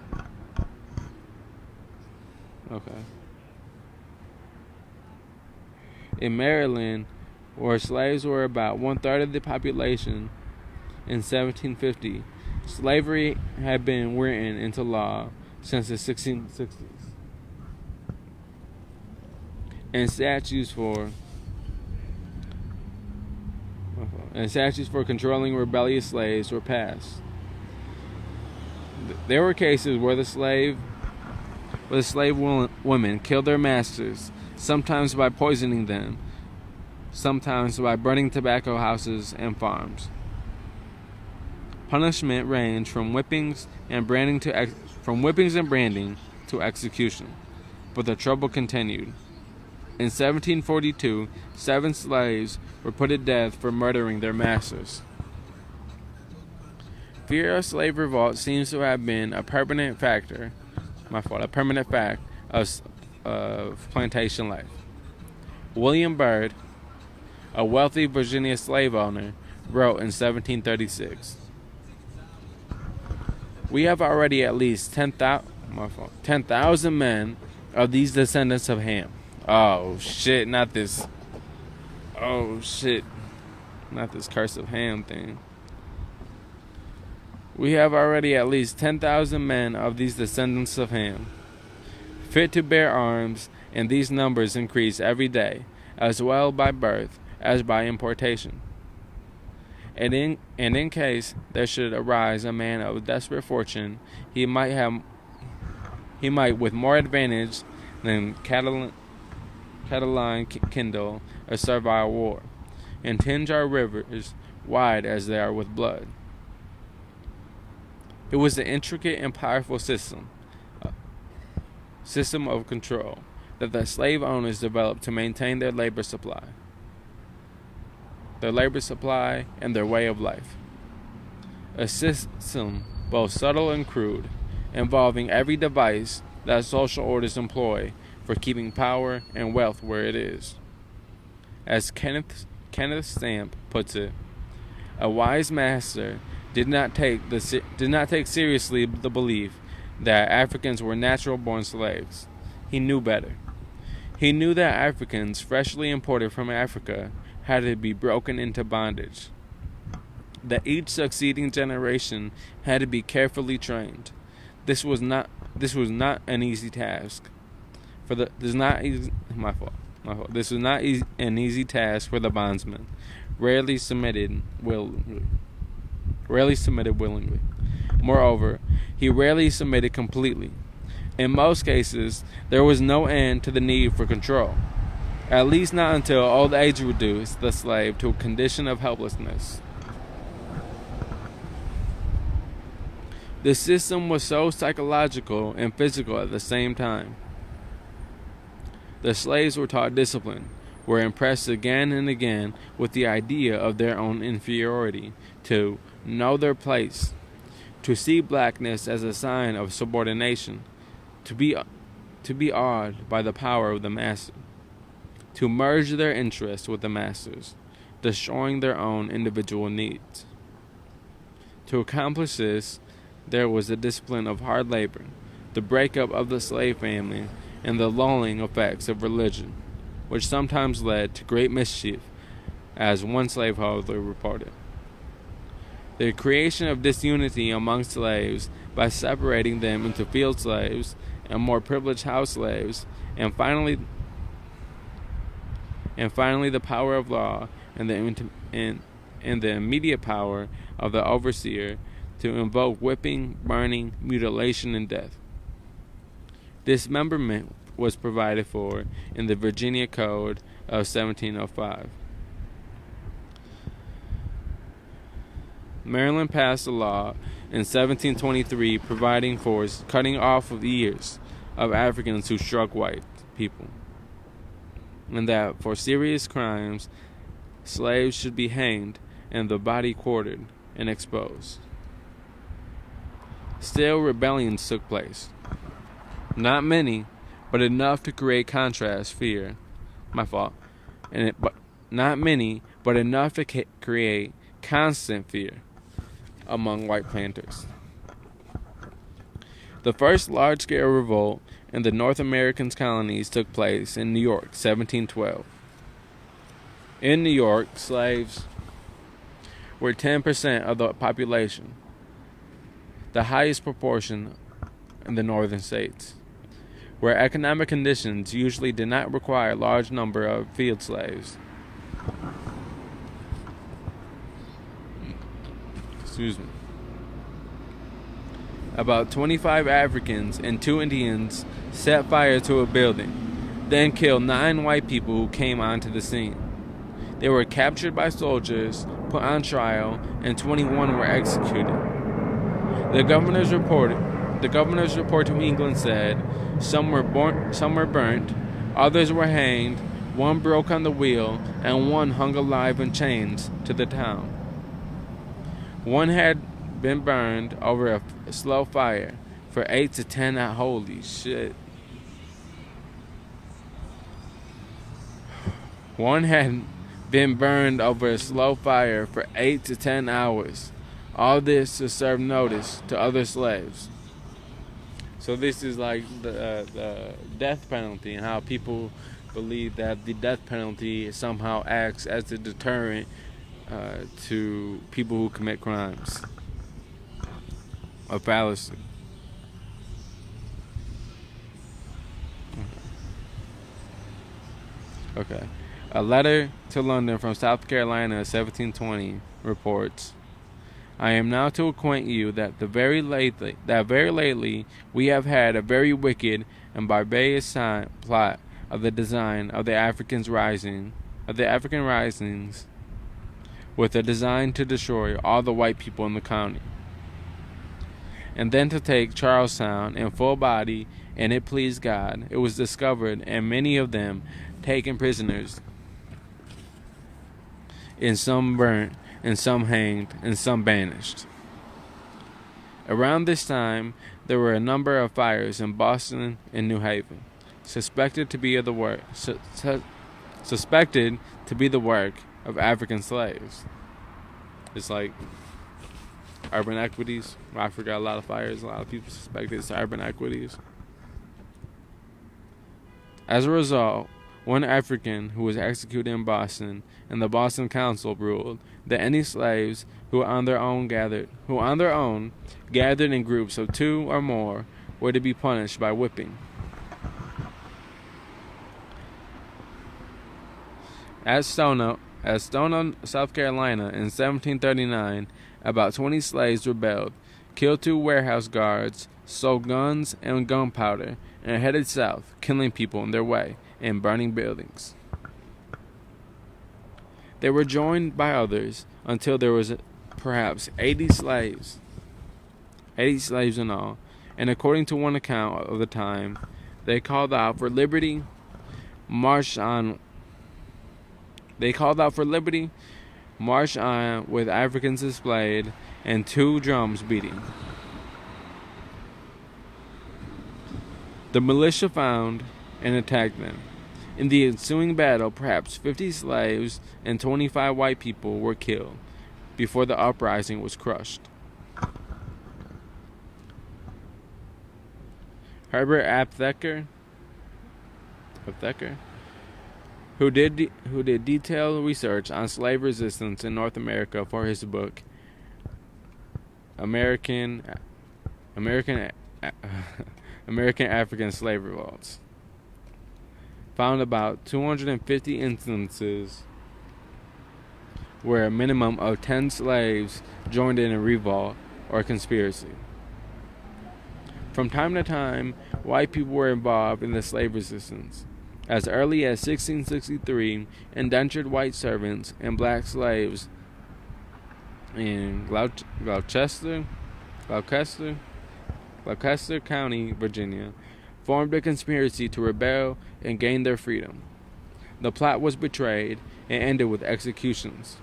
Okay. In Maryland, where slaves were about 1/3 of the population in 1750, slavery had been written into law since the 1660s, and statutes for controlling rebellious slaves were passed. There were cases where the slave women killed their masters, sometimes by poisoning them, sometimes by burning tobacco houses and farms. Punishment ranged from whippings and branding to execution, but the trouble continued. In 1742, 7 slaves were put to death for murdering their masters. Fear of slave revolt seems to have been a permanent fact of plantation life. William Byrd, a wealthy Virginia slave owner, wrote in 1736, "We have already at least 10,000 men of these descendants of Ham." Oh shit, not this curse of Ham thing. "We have already at least 10,000 men of these descendants of Ham, fit to bear arms, and these numbers increase every day, as well by birth as by importation. And in case there should arise a man of desperate fortune, he might with more advantage than Catiline kindle a servile war, and tinge our rivers wide as they are with blood." It was an intricate and powerful system of control that the slave owners developed to maintain their labor supply and their way of life. A system both subtle and crude, involving every device that social orders employ for keeping power and wealth where it is. As Kenneth Stamp puts it, "A wise master did not take seriously the belief that Africans were natural-born slaves. He knew better. He knew that Africans freshly imported from Africa had to be broken into bondage, that each succeeding generation had to be carefully trained. This was not an easy task. This was not an easy task for the bondsman, rarely submitted willingly. Moreover, he rarely submitted completely. In most cases, there was no end to the need for control, at least not until old age reduced the slave to a condition of helplessness. The system was so psychological and physical at the same time. The slaves were taught discipline, were impressed again and again with the idea of their own inferiority, to know their place, to see blackness as a sign of subordination, to be awed by the power of the master, to merge their interests with the master's, destroying their own individual needs. To accomplish this, there was the discipline of hard labor, the breakup of the slave family, and the lulling effects of religion, which sometimes led to great mischief, as one slaveholder reported. The creation of disunity among slaves by separating them into field slaves and more privileged house slaves, and finally the power of law and the immediate power of the overseer to invoke whipping, burning, mutilation, and death. Dismemberment was provided for in the Virginia Code of 1705. Maryland passed a law in 1723 providing for cutting off of ears of Africans who struck white people, and that for serious crimes, slaves should be hanged and the body quartered and exposed. Still, rebellions took place. Not many, but enough to create contrast, fear. My fault. But not many, but enough to create constant fear among white planters. The first large-scale revolt in the North American colonies took place in New York, 1712. In New York, slaves were 10% of the population, the highest proportion in the northern states, where economic conditions usually did not require a large number of field slaves. Excuse me. About 25 Africans and 2 Indians set fire to a building, then killed 9 white people who came onto the scene. They were captured by soldiers, put on trial, and 21 were executed. The governor's report to England said some were burnt, others were hanged, one broke on the wheel, and one hung alive in chains to the town. One had been burned over a slow fire for 8 to 10 hours. Holy shit. One had been burned over a slow fire for 8 to 10 hours. All this to serve notice to other slaves. So this is like the death penalty, and how people believe that the death penalty somehow acts as a deterrent to people who commit crimes. A fallacy. Okay. A letter to London from South Carolina, 1720, reports, I am now to acquaint you that very lately we have had a very wicked and barbarous plot of the design of the African risings, with a design to destroy all the white people in the county, and then to take Charlestown in full body. And it pleased God, it was discovered, and many of them taken prisoners, and some burnt, and some hanged, and some banished. Around this time, there were a number of fires in Boston and New Haven, suspected to be the work of African slaves. It's like urban equities. I forgot a lot of fires. A lot of people suspect it's urban equities. As a result, one African who was executed in Boston, and the Boston Council ruled that any slaves who on their own gathered in groups of 2 or more were to be punished by whipping. At Stono, South Carolina, in 1739, about 20 slaves rebelled, killed 2 warehouse guards, sold guns and gunpowder, and headed south, killing people on their way and burning buildings. They were joined by others until there was perhaps 80 slaves in all, and according to one account of the time, they called out for liberty, marched on with Africans displayed and 2 drums beating. The militia found and attacked them. In the ensuing battle, perhaps 50 slaves and 25 white people were killed before the uprising was crushed. Herbert Aptheker, who did detailed research on slave resistance in North America for his book American American American African slave revolts. Found about 250 instances where a minimum of 10 slaves joined in a revolt or conspiracy. From time to time, white people were involved in the slave resistance. As early as 1663, indentured white servants and black slaves in Gloucester County, Virginia, formed a conspiracy to rebel and gain their freedom. The plot was betrayed and ended with executions.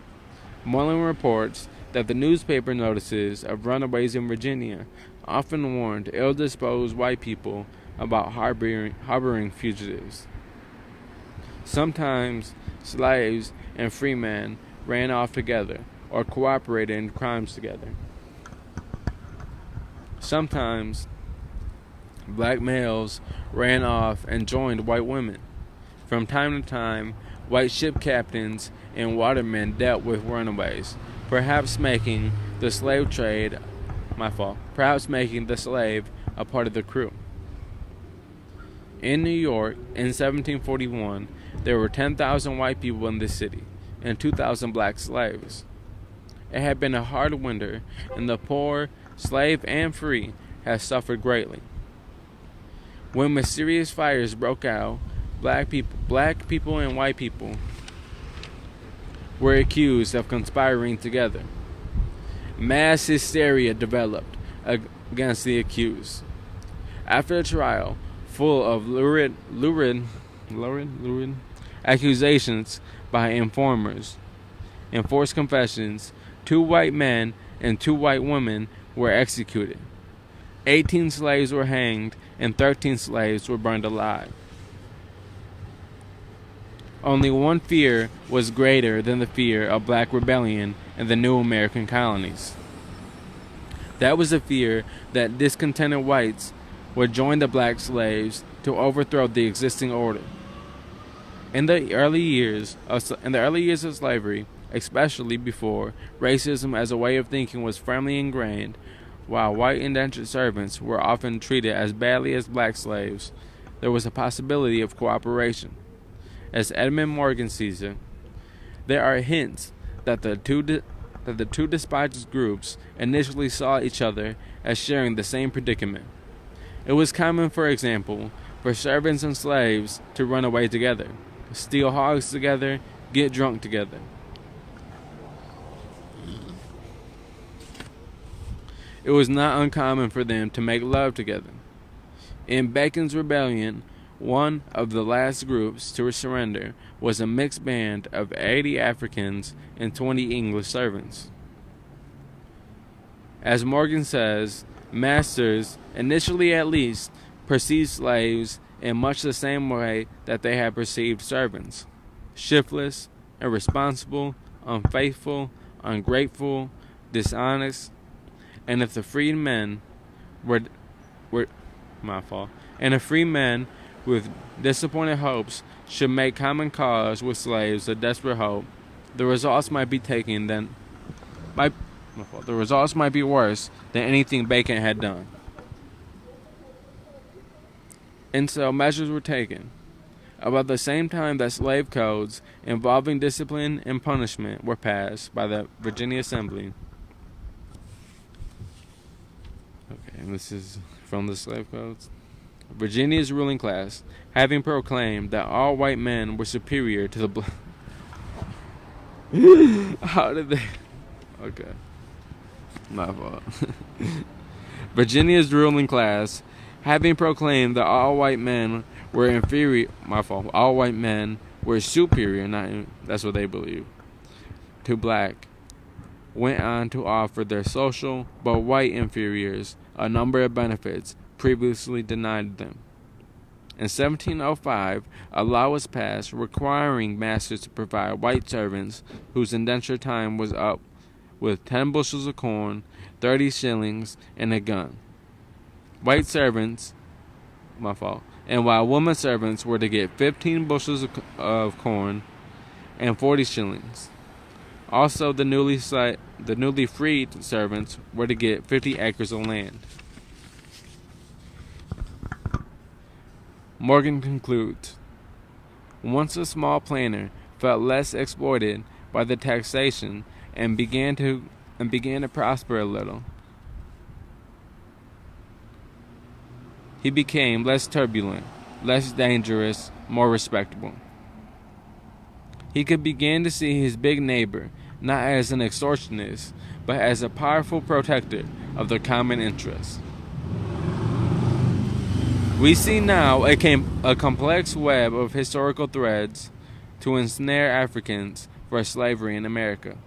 Moreland reports that the newspaper notices of runaways in Virginia often warned ill-disposed white people about harboring fugitives. Sometimes slaves and freemen ran off together or cooperated in crimes together. Sometimes black males ran off and joined white women. From time to time, white ship captains and watermen dealt with runaways, perhaps making the slave a part of the crew. In New York, in 1741, there were 10,000 white people in the city and 2,000 black slaves. It had been a hard winter, and the poor, slave and free, had suffered greatly. When mysterious fires broke out, black people and white people were accused of conspiring together. Mass hysteria developed against the accused. After a trial full of lurid accusations by informers and forced confessions, 2 white men and 2 white women were executed. 18 slaves were hanged and 13 slaves were burned alive. Only one fear was greater than the fear of black rebellion in the new American colonies. That was the fear that discontented whites would join the black slaves to overthrow the existing order. In the early years of slavery, especially before racism as a way of thinking was firmly ingrained, while white indentured servants were often treated as badly as black slaves, there was a possibility of cooperation. As Edmund Morgan sees it, there are hints that the two despised groups initially saw each other as sharing the same predicament. It was common, for example, for servants and slaves to run away together, steal hogs together, get drunk together. It was not uncommon for them to make love together. In Bacon's rebellion, one of the last groups to surrender was a mixed band of 80 Africans and 20 English servants. As Morgan says, masters, initially at least, perceived slaves in much the same way that they had perceived servants: shiftless, irresponsible, unfaithful, ungrateful, dishonest. And if the free men with disappointed hopes should make common cause with slaves of desperate hope, the results might be worse than anything Bacon had done. And so measures were taken. About the same time that slave codes involving discipline and punishment were passed by the Virginia Assembly. Okay, and this is from the slave codes. Virginia's ruling class, having proclaimed that all white men were superior to the black. How did they? Okay, my fault. Virginia's ruling class, having proclaimed that all white men were inferior. My fault. All white men were superior. That's what they believed. To black, went on to offer their social but white inferiors a number of benefits previously denied them. In 1705, a law was passed requiring masters to provide white servants whose indenture time was up with 10 bushels of corn, 30 shillings, and a gun. White servants, and while women servants were to get 15 bushels of corn and 40 shillings. Also, the newly freed servants were to get 50 acres of land. Morgan concludes, once a small planter felt less exploited by the taxation and began to prosper a little, he became less turbulent, less dangerous, more respectable. He could begin to see his big neighbor not as an extortionist, but as a powerful protector of the common interest. We see now a complex web of historical threads to ensnare Africans for slavery in America.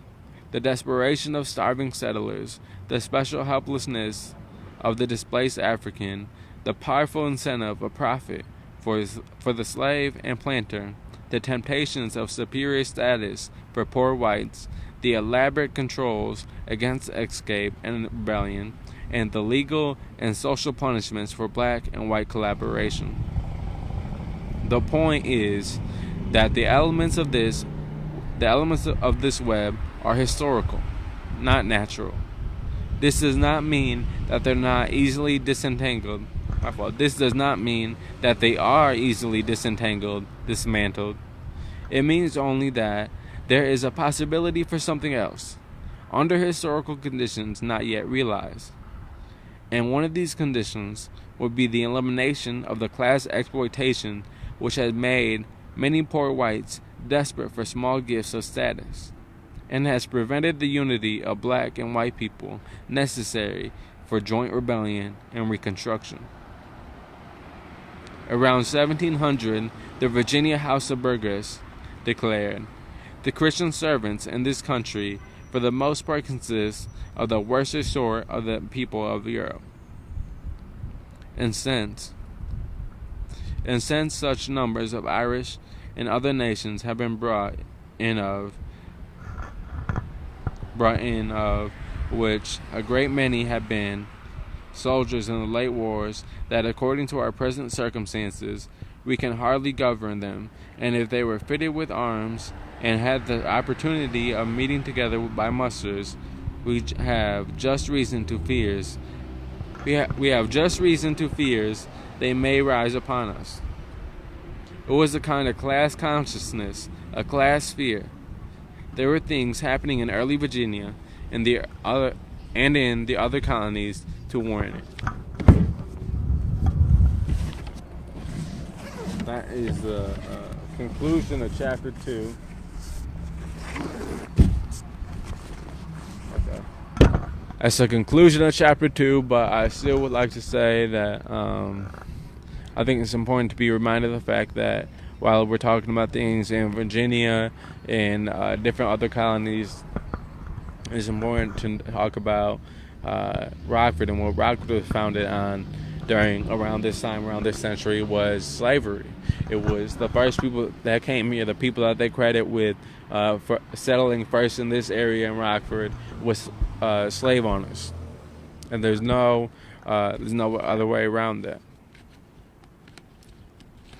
The desperation of starving settlers, the special helplessness of the displaced African, the powerful incentive of profit for the slave and planter, the temptations of superior status for poor whites, the elaborate controls against escape and rebellion, and the legal and social punishments for black and white collaboration. The point is that the elements of this web are historical, not natural. This does not mean that they're not easily disentangled. This does not mean that they are easily dismantled. It means only that there is a possibility for something else, under historical conditions not yet realized. And one of these conditions would be the elimination of the class exploitation which has made many poor whites desperate for small gifts of status, and has prevented the unity of black and white people necessary for joint rebellion and reconstruction. Around 1700, the Virginia House of Burgesses declared, the Christian servants in this country for the most part consist of the worst sort of the people of Europe. And since such numbers of Irish and other nations have been brought in of which a great many have been soldiers in the late wars, that according to our present circumstances we can hardly govern them, and if they were fitted with arms and had the opportunity of meeting together by musters, we have just reason to fears they may rise upon us. It was a kind of class consciousness, a class fear. There were things happening in early Virginia and in the other colonies to warrant it. That is the conclusion of chapter 2. Okay. That's the conclusion of chapter 2, but I still would like to say that I think it's important to be reminded of the fact that while we're talking about things in Virginia and different other colonies, it's important to talk about Rockford, and what Rockford was founded on around this century was slavery. It was the first people that came here, the people that they credit with for settling first in this area in Rockford was slave owners, and there's no other way around that.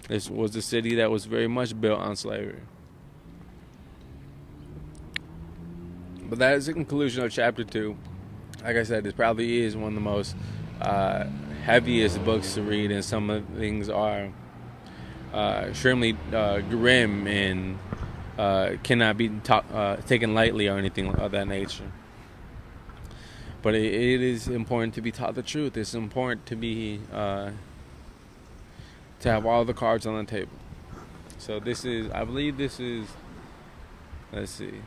This was a city that was very much built on slavery. But that is the conclusion of chapter 2. Like I said, this probably is one of the most heaviest books to read, and some of the things are extremely grim and cannot be taken lightly or anything of that nature. But it is important to be taught the truth. It's important to be to have all the cards on the table. So I believe this is, let's see,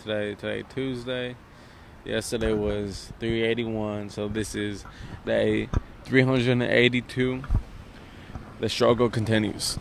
today Tuesday. Yesterday was 381, so this is day 382. The struggle continues.